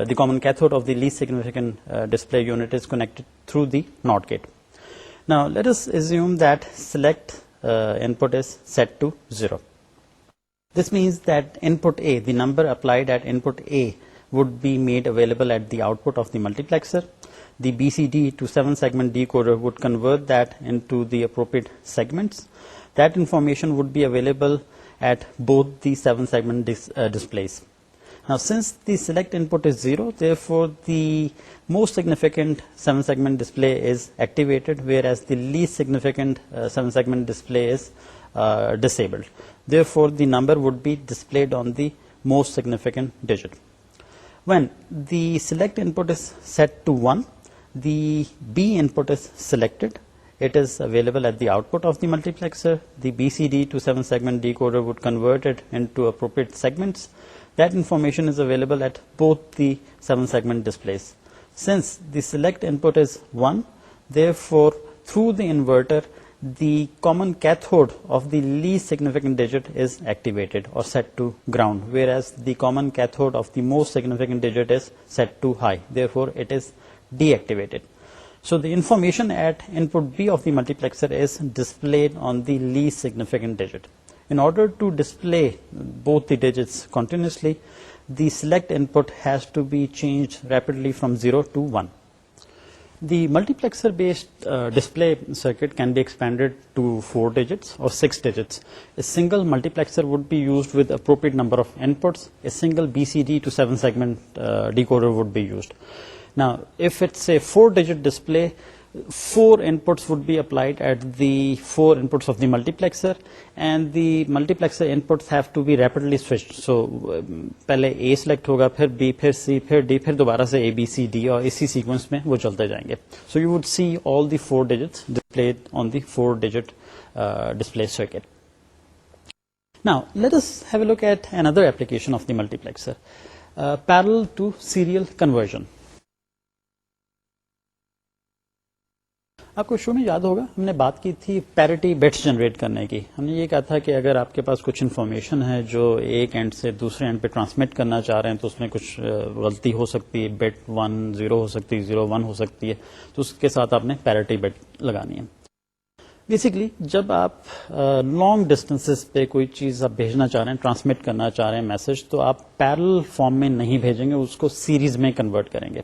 the common cathode of the least significant display unit is connected through the NOT gate. Now let us assume that select input is set to 0. This means that input A, the number applied at input A, would be made available at the output of the multiplexer. The BCD to 7-segment decoder would convert that into the appropriate segments. That information would be available at both the 7-segment displays. Now, since the select input is 0, therefore the most significant 7-segment display is activated, whereas the least significant 7-segment display is disabled. Therefore, the number would be displayed on the most significant digit. When the select input is set to 1, the B input is selected. It is available at the output of the multiplexer. The BCD to 7-segment decoder would convert it into appropriate segments. That information is available at both the 7-segment displays. Since the select input is 1, therefore through the inverter the common cathode of the least significant digit is activated or set to ground, whereas the common cathode of the most significant digit is set to high. Therefore it is deactivated. So the information at input B of the multiplexer is displayed on the least significant digit. In order to display both the digits continuously, the select input has to be changed rapidly from 0 to 1. The multiplexer based display circuit can be expanded to 4 digits or 6 digits. A single multiplexer would be used with appropriate number of inputs. A single BCD to 7 segment decoder would be used. Now, if it's a 4-digit display, 4 inputs would be applied at the 4 inputs of the multiplexer, and the multiplexer inputs have to be rapidly switched. So, پہلے A select ہوگا, پھر B, پھر C, پھر D, پھر دوبارہ سے A, B, C, D اور اسی سیکوینس میں وہ چلتے جائیں گے. So you would see all the 4 digits displayed on the 4-digit display circuit. Now, let us have a look at another application of the multiplexer, parallel to serial conversion. آپ کو شو میں یاد ہوگا ہم نے بات کی تھی پیرٹی بٹس جنریٹ کرنے کی. ہم نے یہ کہا تھا کہ اگر آپ کے پاس کچھ انفارمیشن ہے جو ایک اینڈ سے دوسرے اینڈ پہ ٹرانسمٹ کرنا چاہ رہے ہیں تو اس میں کچھ غلطی ہو سکتی ہے, بٹ 1 0 ہو سکتی ہے, 0 1 ہو سکتی ہے, تو اس کے ساتھ آپ نے پیرٹی بٹ لگانی ہے. بیسکلی جب آپ لانگ ڈسٹینسز پہ کوئی چیز آپ بھیجنا چاہ رہے ہیں, ٹرانسمٹ کرنا چاہ رہے ہیں میسج, تو آپ پیرل فارم میں نہیں بھیجیں گے, اس کو سیریز میں کنورٹ کریں گے.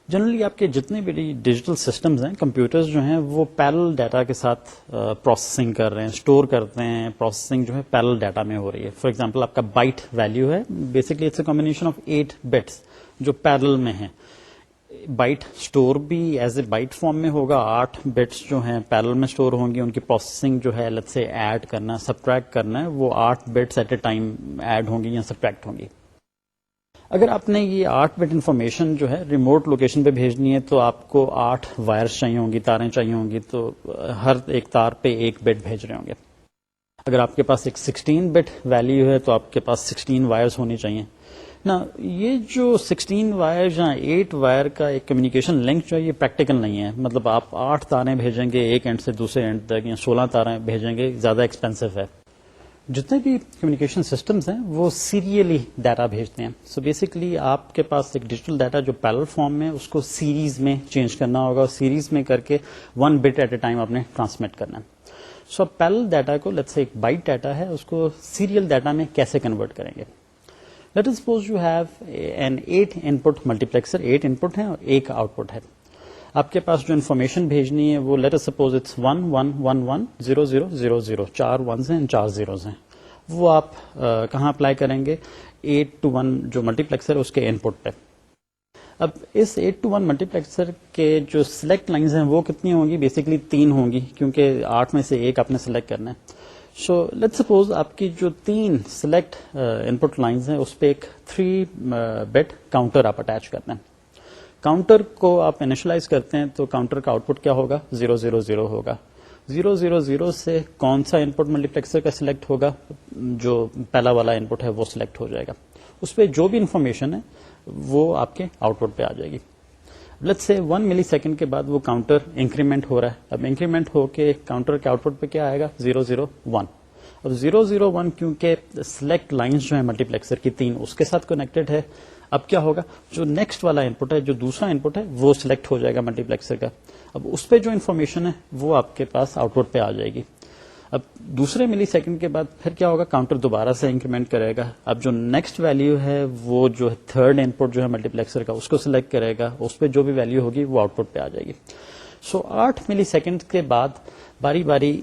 جنرلی آپ کے جتنے بھی ڈیجیٹل سسٹمز ہیں, کمپیوٹرز جو ہیں, وہ پیرل ڈیٹا کے ساتھ پروسیسنگ کر رہے ہیں, اسٹور کرتے ہیں. پروسیسنگ جو ہے پیرل ڈیٹا میں ہو رہی ہے. فار ایگزامپل آپ کا بائٹ ویلیو ہے, basically it's a combination of 8 bits جو پیرل میں ہیں. بائٹ اسٹور بھی ایز اے بائٹ فارم میں ہوگا, 8 بٹس جو ہیں پیرل میں اسٹور ہوں گی. ان کی پروسیسنگ جو ہے لیٹس سے ایڈ کرنا, سبٹریکٹ کرنا ہے, وہ 8 bits at a time add ہوں گی یا سبٹریکٹ ہوں گی. اگر آپ نے یہ 8 بٹ انفارمیشن جو ہے ریموٹ لوکیشن پہ بھیجنی ہے تو آپ کو 8 وائرز چاہیے ہوں گی, تاریں چاہیے ہوں گی, تو ہر ایک تار پہ 1 بٹ بھیج رہے ہوں گے. اگر آپ کے پاس ایک 16 بٹ ویلیو ہے تو آپ کے پاس 16 وائرز ہونی چاہیے نا. یہ جو 16 وائر یا 8 وائر کا ایک کمیونیکیشن لنک جو ہے یہ پریکٹیکل نہیں ہے. مطلب آپ 8 تاریں بھیجیں گے ایک اینڈ سے دوسرے اینڈ تک, یا 16 تاریں بھیجیں گے, زیادہ ایکسپینسو ہے. جتنے بھی کمیونیکیشن سسٹمز ہیں وہ سیریلی ڈیٹا بھیجتے ہیں. سو بیسکلی آپ کے پاس ایک ڈیجیٹل ڈیٹا جو پیرل فارم میں اس کو سیریز میں چینج کرنا ہوگا اور سیریز میں کر کے 1 بٹ ایٹ اے ٹائم آپ نے ٹرانسمٹ کرنا ہے. سو اب پیرل ڈیٹا کو لیٹس سے ایک بائٹ ڈیٹا ہے اس کو سیریل ڈیٹا میں کیسے کنورٹ کریں گے. Let us suppose you have an 8 input multiplexer, 8 input ہیں اور 1 آؤٹ پٹ ہے. آپ کے پاس جو انفارمیشن بھیجنی ہے وہ late us suppose it's 1 1 1 1 0 0 0 0, 4 1s ہیں 4 zeros ہیں. وہ آپ کہاں اپلائی کریں گے؟ 8 to 1 جو ملٹیپلیکسر اس کے ان پٹ پہ. اب اس 8 to 1 ملٹیپلیکسر کے جو سلیکٹ لائنز ہیں وہ کتنی ہوں گی؟ بیسکلی 3 ہوں گی کیونکہ 8 میں سے ایک آپ نے سلیکٹ کرنا ہے. سو لیٹ سپوز آپ کی جو 3 سلیکٹ ان پٹ لائنز ہیں اس پہ ایک 3 بٹ کاؤنٹر آپ اٹیچ کرنا ہے. کاؤنٹر کو آپ انیشلائز کرتے ہیں تو کاؤنٹر کا آؤٹ پٹ کیا ہوگا؟ 0 0 0 ہوگا. 0 0 0 سے کون سا ان پٹ ملٹیپلیکسر کا سلیکٹ ہوگا؟ جو پہلا والا ان پٹ ہے وہ سلیکٹ ہو جائے گا. اس پہ جو بھی انفارمیشن ہے وہ آپ کے آؤٹ پٹ پہ آ جائے گی. لیٹس سے 1 ملی سیکنڈ کے بعد وہ کاؤنٹر انکریمنٹ ہو رہا ہے. اب انکریمنٹ ہو کے کاؤنٹر کے آؤٹ پٹ پہ کیا آئے گا؟ 0 0 1. اب 0 0 1 کیونکہ سلیکٹ لائنز جو ہے ملٹیپلیکسر کی 3 اس کے ساتھ کنیکٹڈ ہے. اب کیا ہوگا؟ جو نیکسٹ والا ان پٹ ہے, جو دوسرا ان پٹ ہے وہ سلیکٹ ہو جائے گا ملٹیپلیکسر کا. اب اس پہ جو انفارمیشن ہے وہ آپ کے پاس آؤٹ پٹ پہ آ جائے گی. اب دوسرے ملی سیکنڈ کے بعد پھر کیا ہوگا؟ کاؤنٹر دوبارہ سے انکریمنٹ کرے گا. اب جو نیکسٹ ویلیو ہے وہ جو تھرڈ ان پٹ جو ہے ملٹیپلیکسر کا اس کو سلیکٹ کرے گا. اس پہ جو بھی ویلیو ہوگی وہ آؤٹ پٹ پہ آ جائے گی. سو 8 ملی سیکنڈ کے بعد باری باری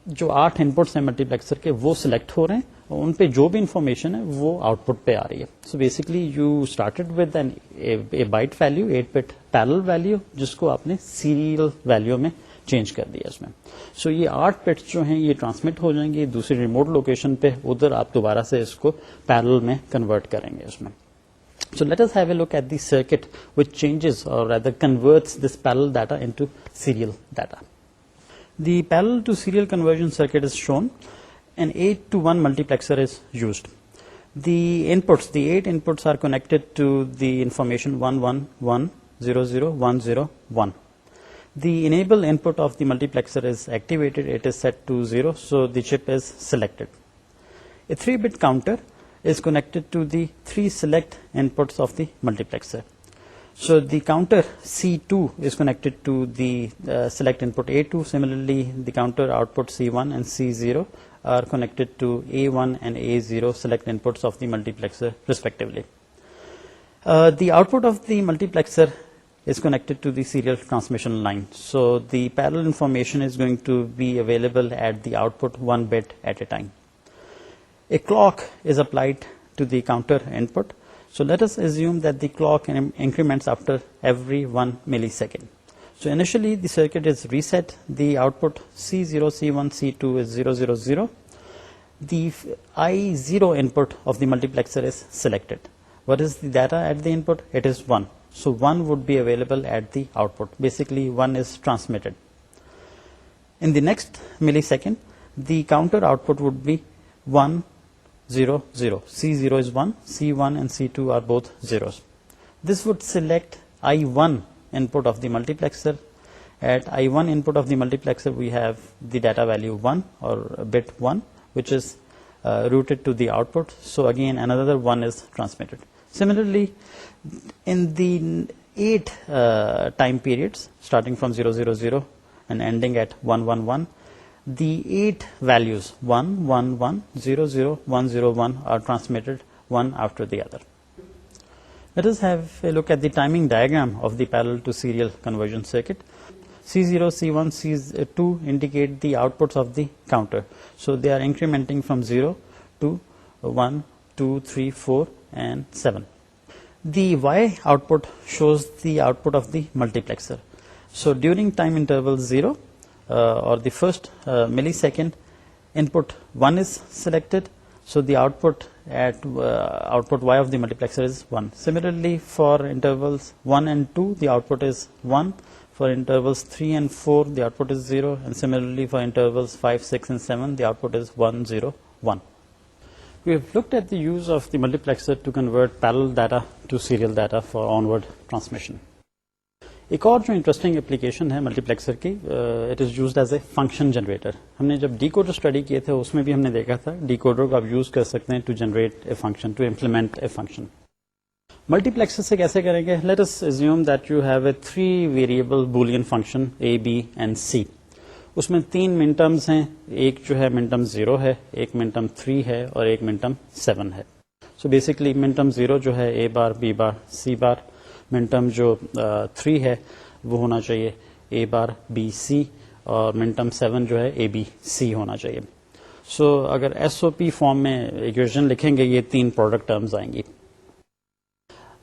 جو 8 ان پٹس ہیں ملٹیپلیکسر کے وہ سلیکٹ ہو رہے ہیں اور ان پہ جو بھی انفارمیشن ہے وہ آؤٹ پٹ پہ آ رہی ہے. So basically you started with a byte value, 8 bit parallel value, جس کو آپ نے سیریل ویلیو میں چینج کر دیا اس میں. سو یہ 8 بٹس جو ہیں یہ ٹرانسمٹ ہو جائیں گے دوسری ریموٹ لوکیشن پہ, ادھر آپ دوبارہ سے اس کو پیرل میں کنورٹ کریں گے اس میں. So let us have a look at the circuit which changes or rather converts this parallel data into serial data. The parallel to serial conversion circuit is shown. An 8 to 1 multiplexer is used. The inputs, the 8 inputs are connected to the information 1 1 1 0 0 1 0 1. The enable input of the multiplexer is activated. It is set to 0, so the chip is selected. A 3-bit counter is connected to the 3 select inputs of the multiplexer. So the counter C2 is connected to the select input A2. Similarly, the counter output C1 and C0 are connected to A1 and A0 select inputs of the multiplexer respectively. The output of the multiplexer is connected to the serial transmission line. So the parallel information is going to be available at the output 1 bit at a time. A clock is applied to the counter input. So let us assume that the clock increments after every 1 millisecond. So initially the circuit is reset. The output C0, C1, C2 is 0 0 0. The I0 input of the multiplexer is selected. What is the data at the input? It is 1. So 1 would be available at the output. Basically 1 is transmitted. In the next millisecond, the counter output would be 1 0 0. C0 is 1, C1 and C2 are both zeros. This would select I1 input of the multiplexer. At I1 input of the multiplexer we have the data value 1 or bit 1, which is routed to the output. So again another 1 is transmitted. Similarly, in the 8 time periods starting from 0 0 0 and ending at 1 1 1, the 8 values 1 1 1 0 0 1 0 1 are transmitted one after the other. Let us have a look at the timing diagram of the parallel to serial conversion circuit. C0, C1, C2 indicate the outputs of the counter. So they are incrementing from 0 to 1, 2, 3, 4 and 7. The Y output shows the output of the multiplexer. So during time interval 0 or the first millisecond, input 1 is selected, so the output at output Y of the multiplexer is 1. Similarly, for intervals 1 and 2, the output is 1. For intervals 3 and 4, the output is 0. And similarly, for intervals 5, 6 and 7, the output is 1 0 1. We have looked at the use of the multiplexer to convert parallel data to serial data for onward transmission. ایک اور جو interesting application ہے multi پلیکسر کی, it is used as a function generator. ہم نے جب decoder study کیے تھے اس میں بھی ہم نے دیکھا تھا ڈیکوڈر کو آپ یوز کر سکتے ہیں to generate a function, to implement a function. Multiplexer سے کیسے کریں گے؟ Let us assume that you have a 3 variable boolean function a, b and c. اس میں 3 min terms ہیں, ایک جو ہے min term 0 ہے, ایک min term 3 ہے اور ایک min term 7 ہے. سو بیسکلی min term 0 جو ہے a bar b bar c bar, min term جو 3 ہے وہ ہونا چاہیے a بار b c, اور min term 7 جو ہے a b c ہونا چاہیے. سو اگر ایس او پی فارم میں ایکویشن لکھیں گے یہ 3 پروڈکٹ ٹرمز آئیں گی.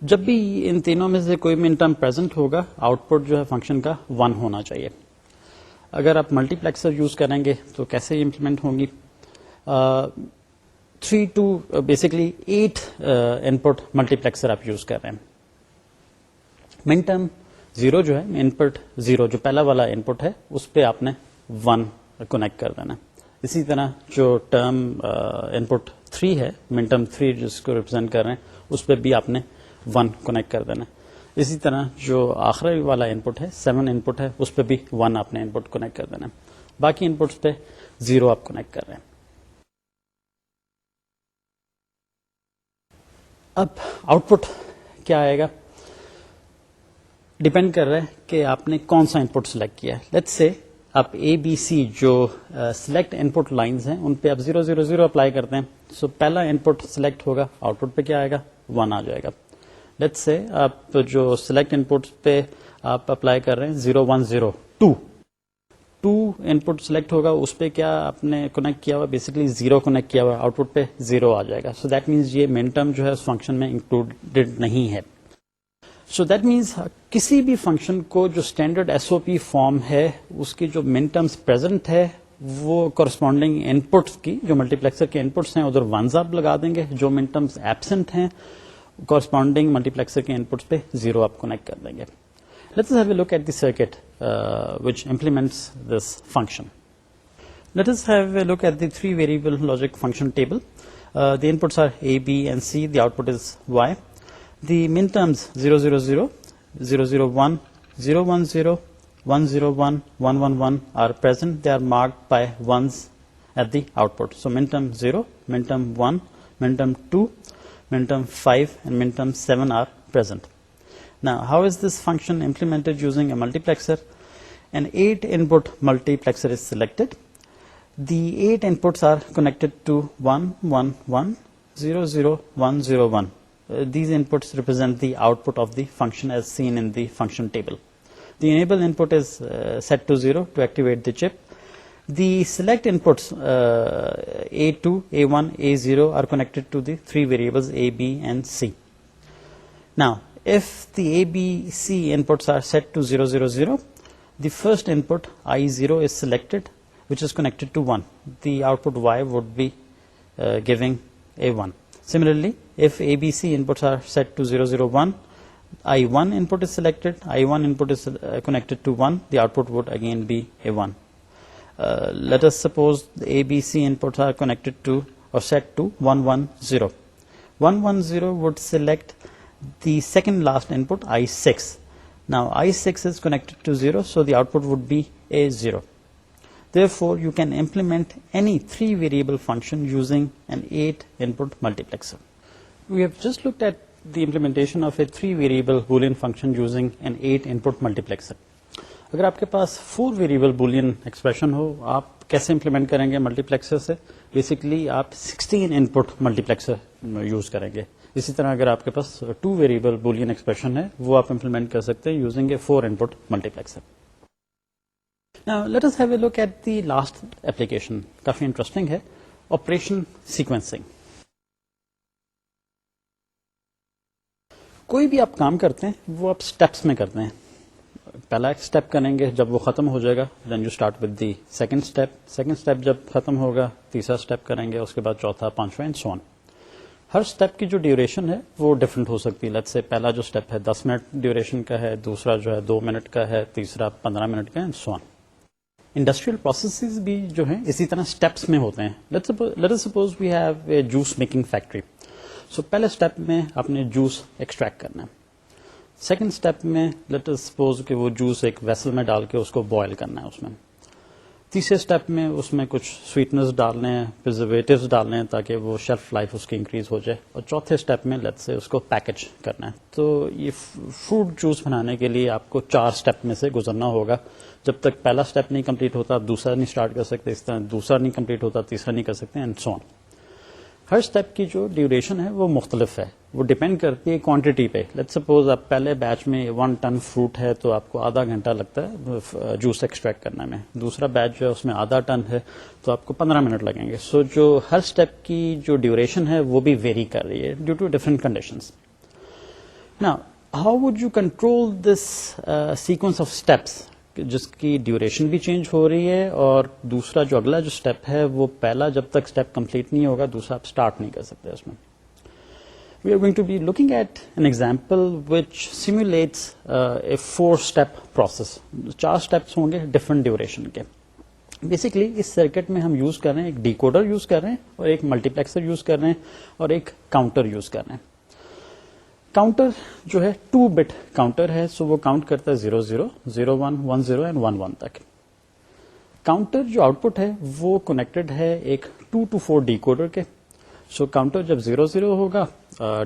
جب بھی ان تینوں میں سے کوئی من ٹرم پریزنٹ ہوگا آؤٹ پٹ جو ہے فنکشن کا 1 ہونا چاہیے. اگر آپ ملٹی پلیکسر یوز کریں گے تو کیسے امپلیمنٹ ہوں گی؟ 3 to basically 8 input multiplexer آپ یوز کر رہے ہیں. من ٹرم 0 جو ہے ان پٹ 0 جو پہلا والا ان پٹ ہے اس پہ آپ نے 1 کنیکٹ کر دینا. اسی طرح جو ٹرم ان پٹ 3 ہے, من ٹرم 3 جس کو ریپرزینٹ کر رہے ہیں اس پہ بھی آپ نے 1 کنیکٹ کر دینا. اسی طرح جو آخری والا ان پٹ ہے 7 ان پٹ ہے اس پہ بھی 1 آپ نے ان پٹ کنیکٹ کر دینا. باقی ان پٹس پہ 0 آپ کنیکٹ کر رہے ہیں. اب آؤٹ پٹ کیا آئے گا ڈپینڈ کر رہا ہے کہ آپ نے کون سا ان پٹ سلیکٹ کیا ہے. لیٹس سے آپ اے بی سی جو سلیکٹ ان پٹ لائنز ہیں ان پہ آپ 0 0 0 اپلائی کرتے ہیں. سو پہلا ان پٹ سلیکٹ ہوگا, آؤٹ پٹ پہ کیا آئے گا 1 آ جائے گا. لیٹس سے آپ جو سلیکٹ ان پٹ پہ آپ اپلائی کر رہے ہیں 0 1 0 2 ان پٹ سلیکٹ ہوگا, اس پہ کیا آپ نے کنیکٹ کیا ہوا, بیسکلی 0 کنیکٹ کیا ہوا, آؤٹ پٹ پہ 0 آ جائے گا. سو دیٹ مینس یہ من ٹرم جو ہے اس فنکشن میں انکلوڈیڈ نہیں ہے. سو دیٹ مینس کسی بھی فنکشن کو جو standard S O P form ہے اس کی جو من ٹرمس پریزنٹ ہے وہ کورسپونڈنگ ان پٹس کی جو ملٹی پلیکسر کے ان پٹس ہیں ادھر 1 آپ لگا دیں گے, جو من ٹرمس ایبسنٹ ہیں کورسپونڈنگ ملٹی پلیکسر کے ان پٹس پہ 0 آپ کنیکٹ کر دیں گے. Let us have a look at the circuit which implements this function. Let us have a look at the 3 variable logic function table. The inputs are A, B and C. The output is Y. The min terms 0 0 0, 0 0 1, 0 1 0, 1 0 1, 1 1 1 are present. They are marked by 1s at the output. So min term 0, min term 1, min term 2, min term 5 and min term 7 are present. Now, how is this function implemented using a multiplexer? An 8 input multiplexer is selected. The 8 inputs are connected to 1 1 1, 0 0 1 0 1. These inputs represent the output of the function as seen in the function table. The enable input is set to 0 to activate the chip. The select inputs A2, A1, A0 are connected to the 3 variables A, B and C. Now, if the A, B, C inputs are set to 0 0 0, the first input I0 is selected, which is connected to 1. The output Y would be giving A1. Similarly, if A, B, C inputs are set to 0 0 1, I1 input is selected, I1 input is connected to 1, the output would again be A1. Let us suppose the A, B, C inputs are connected to or set to 1 1 0. 1 1 0 would select the second last input I6. Now I6 is connected to 0, so the output would be A0. Therefore, you can implement any 3 variable function using an 8 input multiplexer. We have just looked at the implementation of a 3 variable boolean function using an 8 input multiplexer. اگر آپ کے پاس 4 variable Boolean expression ہو آپ کیسے implement کریں گے multi پلیکسر سے؟ Basically آپ 16 ان پٹ multi پلیکسر use کریں گے. اسی طرح اگر آپ کے پاس 2 ویریبل بولین ایکسپریشن ہے وہ آپ امپلیمنٹ کر سکتے ہیں using a 4 in put multi پلیکسر. Now let us have a look at the last application. Coffee interesting ہے, آپریشن سیکوینسنگ. کوئی بھی آپ کام کرتے ہیں وہ آپ اسٹیپس میں کرتے ہیں. پہلا ایک اسٹیپ کریں گے, جب وہ ختم ہو جائے گا then you start with the second step. Second step جب ختم ہوگا تیسرا اسٹیپ کریں گے, اس کے بعد چوتھا, پانچواں and so on. Hare step کی جو ڈیوریشن ہے وہ ڈفرینٹ ہو سکتی ہے. لیٹس سے پہلا جو اسٹیپ ہے 10 منٹ ڈیوریشن کا ہے, دوسرا جو ہے 2 منٹ کا ہے, تیسرا 15 منٹ کا ہے, and so on. Industrial processes بھی جو ہیں اسی طرح اسٹیپس میں ہوتے ہیں. Let us suppose we have a juice making factory. So پہلے اسٹیپ میں آپ نے جوس ایکسٹریکٹ کرنا ہے. سیکنڈ اسٹیپ میں لیٹ اس سپوز کہ وہ جوس ایک ویسل میں ڈال کے اس کو بوائل کرنا ہے اس میں. تیسرے اسٹیپ میں اس میں کچھ سویٹنرز ڈالنے ہیں, پرزرویٹیوز ڈالنے ہیں تاکہ وہ شیلف لائف اس کی انکریز ہو جائے. اور چوتھے اسٹیپ میں لیٹ سے اس کو پیکج کرنا ہے. تو یہ فروٹ جوس بنانے کے لیے آپ کو 4 اسٹیپ میں سے گزرنا ہوگا. جب تک پہلا اسٹیپ نہیں کمپلیٹ ہوتا آپ دوسرا نہیں اسٹارٹ کر سکتے, اس طرح دوسرا نہیں کمپلیٹ ہوتا تیسرا نہیں کر سکتے, and so on. Hare step کی جو ڈیوریشن ہے وہ مختلف ہے, وہ ڈیپینڈ کرتی ہے کوانٹٹی پہ. لیٹ سپوز آپ پہلے بیچ میں 1 ٹن فروٹ ہے تو آپ کو آدھا گھنٹہ لگتا ہے جوس ایکسٹریکٹ کرنے میں. دوسرا بیچ جو ہے اس میں آدھا ٹن ہے تو آپ کو 15 منٹ لگیں گے. سو جو ہر اسٹیپ کی جو ڈیوریشن ہے وہ بھی ویری کر رہی ہے due to different conditions. Now, how would you control this sequence of steps جس کی ڈیوریشن بھی چینج ہو رہی ہے, اور دوسرا جو اگلا جو اسٹیپ ہے وہ پہلا جب تک اسٹیپ کمپلیٹ نہیں ہوگا دوسرا آپ اسٹارٹ نہیں کر سکتے اس میں. We are going to be looking at an example which simulates a 4-step process. 4 steps ہوں گے ڈفرنٹ ڈیوریشن کے. بیسکلی اس سرکٹ میں ہم یوز کر رہے ہیں ایک ڈیکوڈر یوز کر رہے ہیں, اور ایک ملٹی پلیکسر یوز کر رہے ہیں, اور ایک کاؤنٹر یوز کر رہے ہیں. کاؤنٹر جو ہے 2-bit کاؤنٹر ہے, سو وہ کاؤنٹ کرتا ہے 0 0 0 1 1 0 اینڈ 1 1 تک. کاؤنٹر جو آؤٹ پٹ ہے وہ کنیکٹڈ ہے ایک 2 to 4 ڈیکوڈر کے. سو کاؤنٹر جب 0 0 ہوگا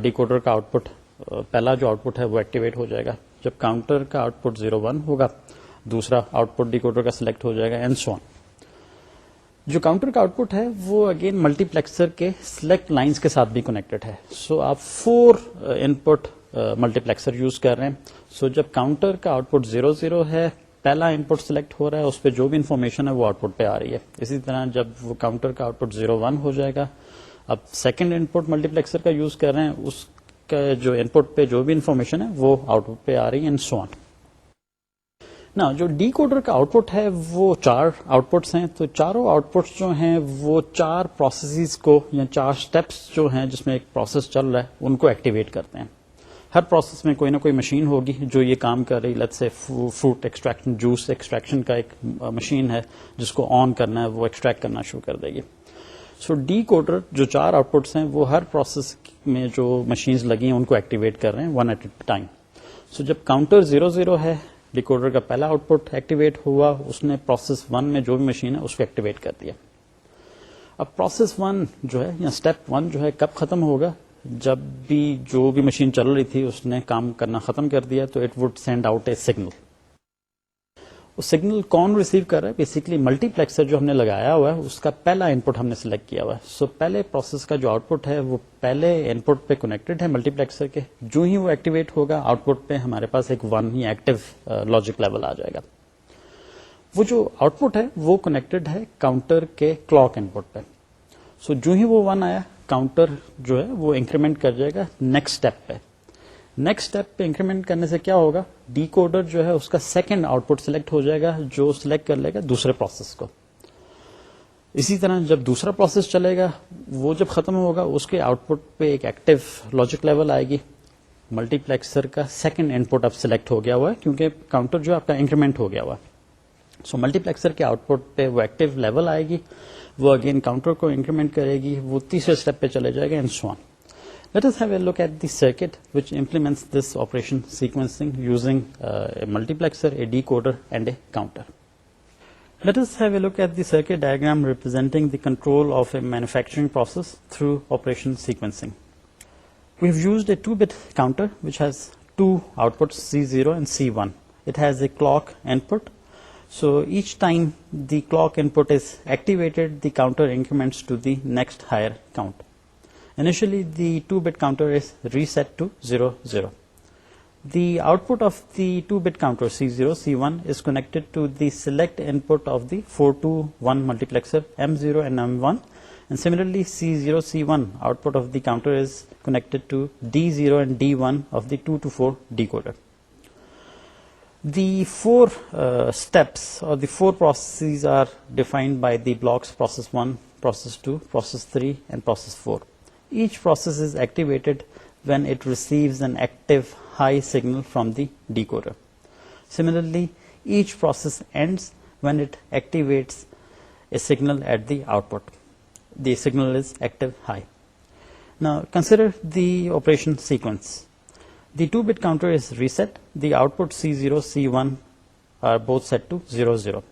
ڈیکوڈر کا آؤٹ پٹ پہلا جو آؤٹ پٹ ہے وہ ایکٹیویٹ ہو جائے گا. جب کاؤنٹر کا آؤٹ پٹ 0 1 ہوگا دوسرا آؤٹ پٹ ڈیکوڈر کا سلیکٹ ہو جائے گا, اینڈ سو آن. جو کاؤنٹر کا آؤٹ پٹ ہے وہ اگین ملٹی پلیکسر کے سلیکٹ لائنس کے ساتھ بھی کنیکٹڈ ہے. سو آپ 4 ان پٹ ملٹی پلیکسر یوز کر رہے ہیں. سو جب کاؤنٹر کا آؤٹ پٹ 0 0 ہے پہلا ان پٹ سلیکٹ ہو رہا ہے, اس پہ جو بھی انفارمیشن ہے وہ آؤٹ پٹ پہ آ رہی ہے. اسی طرح جب وہ کاؤنٹر کا آؤٹ پٹ 0 1 ہو جائے گا اب سیکنڈ ان پٹ ملٹی پلیکسر کا یوز کر رہے ہیں, اس کا جو ان پٹ پہ جو بھی انفارمیشن ہے وہ آؤٹ پٹ پہ آ رہی ہے, اینڈ سو آن. نا جو ڈی کوڈر کا آؤٹ پٹ ہے وہ 4 آؤٹ پٹس ہیں. تو چاروں آؤٹ پٹس جو ہیں وہ 4 پروسیسز کو یا 4 اسٹیپس جو ہیں جس میں ایک پروسیس چل رہا ہے ان کو ایکٹیویٹ کرتے ہیں. ہر پروسیس میں کوئی نہ کوئی مشین ہوگی جو یہ کام کر رہی. Let's say fruit extraction, juice extraction کا ایک مشین ہے جس کو آن کرنا ہے, وہ ایکسٹریکٹ کرنا شروع کر دے گی. سو ڈی کوڈر جو 4 آؤٹ پٹس ہیں وہ ہر پروسیس میں جو مشینز لگی ہیں ان کو ایکٹیویٹ کر رہے ہیں 1 at a time. سو جب کاؤنٹر 0 0 ہے ڈیکوڈر کا پہلا آؤٹ پٹ ایکٹیویٹ ہوا, اس نے پروسیس 1 میں جو بھی مشین ہے اس کو ایکٹیویٹ کر دیا. اب پروسیس 1 جو ہے یا اسٹیپ 1 جو ہے کب ختم ہوگا, جب بھی جو بھی مشین چل رہی تھی اس نے کام کرنا ختم کر دیا تو it would send out a signal. وہ سگنل کون ریسیو کر رہا ہے؟ بیسکلی ملٹی پلیکسر جو ہم نے لگایا ہوا ہے اس کا پہلا ان پٹ ہم نے سلیکٹ کیا ہوا ہے. سو پہلے پروسیس کا جو آؤٹ پٹ ہے وہ پہلے ان پٹ پہ کنیکٹڈ ہے ملٹی پلیکسر کے. جو ہی وہ ایکٹیویٹ ہوگا آؤٹ پٹ پہ ہمارے پاس ایک 1 ہی ایکٹیو لاجک لیول آ جائے گا. وہ جو آؤٹ پٹ ہے وہ کنیکٹڈ ہے کاؤنٹر کے کلاک ان پٹ پہ. سو جو ہی وہ 1 آیا کاؤنٹر جو ہے وہ انکریمنٹ کر جائے گا نیکسٹ اسٹیپ پہ. نیکسٹ اسٹیپ پہ انکریمنٹ کرنے سے کیا ہوگا, ڈی کوڈر جو ہے اس کا سیکنڈ آؤٹ پٹ سلیکٹ ہو جائے گا جو سلیکٹ کر لے گا دوسرے پروسیس کو. اسی طرح جب دوسرا پروسیس چلے گا وہ جب ختم ہوگا اس کے آؤٹ پٹ پہ ایک ایکٹیو لاجک لیول آئے گی. ملٹی پلیکسر کا سیکنڈ ان پٹ اب سلیکٹ ہو گیا ہوا ہے کیونکہ کاؤنٹر جو آپ کا انکریمنٹ ہو گیا ہوا ہے. سو ملٹی پلیکسر کے آؤٹ پٹ پہ وہ ایکٹیو لیول آئے گی, وہ اگین کاؤنٹر کو انکریمنٹ کرے گی, وہ تیسرے اسٹیپ پہ چلے جائے گا, and so on. Let us have a look at the circuit which implements this operation sequencing using a multiplexer, a decoder, and a counter. Let us have a look at the circuit diagram representing the control of a manufacturing process through operation sequencing. We have used a 2-bit counter which has 2 outputs, C0 and C1. It has a clock input. So each time the clock input is activated, the counter increments to the next higher count. Initially, the 2-bit counter is reset to 0 0. The output of the 2-bit counter C0 C1 is connected to the select input of the 4 to 1 multiplexer M0 and M1, and similarly C0 C1 output of the counter is connected to D0 and D1 of the 2 to 4 decoder. The 4 steps or the 4 processes are defined by the blocks process 1, process 2, process 3 and process 4. Each process is activated when it receives an active high signal from the decoder. Similarly, each process ends when it activates a signal at the output. The signal is active high. Now consider the operation sequence. The 2-bit counter is reset. The output C0, C1 are both set to 0, 0.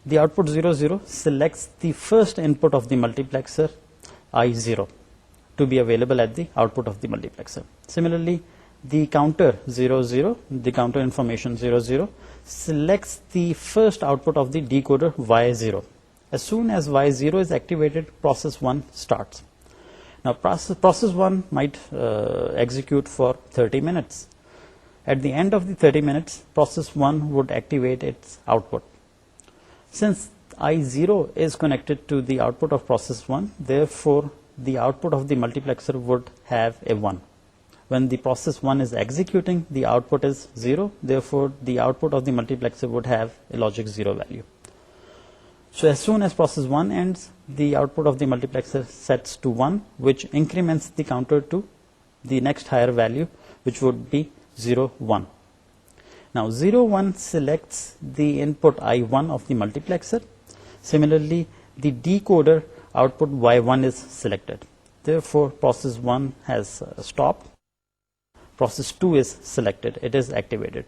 The output 0, 0 selects the first input of the multiplexer, I0, to be available at the output of the multiplexer. Similarly, the counter 0, 0, the counter information 0, 0, selects the first output of the decoder Y0. As soon as Y0 is activated, process 1 starts. Now, process 1 might execute for 30 minutes. At the end of the 30 minutes, process 1 would activate its output. Since I0 is connected to the output of process 1, therefore, the output of the multiplexer would have a 1. When the process 1 is executing, the output is 0. Therefore, the output of the multiplexer would have a logic 0 value. So as soon as process 1 ends, the output of the multiplexer sets to 1, which increments the counter to the next higher value, which would be 0, 1. Now 0, 1 selects the input I1 of the multiplexer. Similarly, the decoder output Y1 is selected. Therefore, process 1 has stopped. Process 2 is selected. It is activated.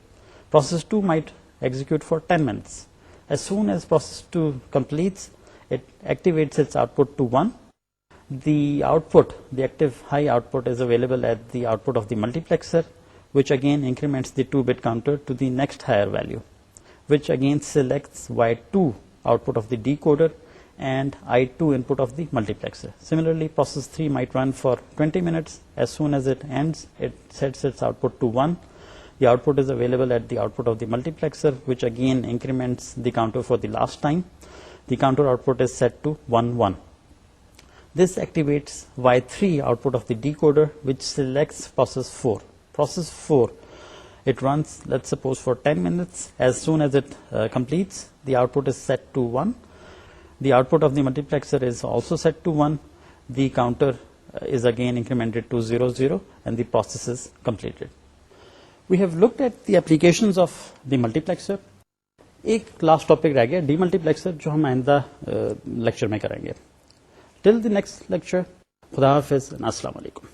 Process 2 might execute for 10 minutes. As soon as process 2 completes, it activates its output to 1. The output, the active high output, is available at the output of the multiplexer, which again increments the 2-bit counter to the next higher value, which again selects Y2 output of the decoder and I2 input of the multiplexer. Similarly, process 3 might run for 20 minutes. As soon as it ends, it sets its output to 1. The output is available at the output of the multiplexer, which again increments the counter for the last time. The counter output is set to 1, 1. This activates Y3 output of the decoder, which selects process 4. Process 4, it runs, let's suppose, for 10 minutes. As soon as it completes, the output is set to 1. The output of the multiplexer is also set to 1. The counter is again incremented to 0, 0, and the process is completed. We have looked at the applications of the multiplexer. ایک last topic رہ گیا D multi پلیکسر جو ہم آئندہ lecture میں کریں گے. ٹل the next lecture, خدا حافظ, السلام علیکم.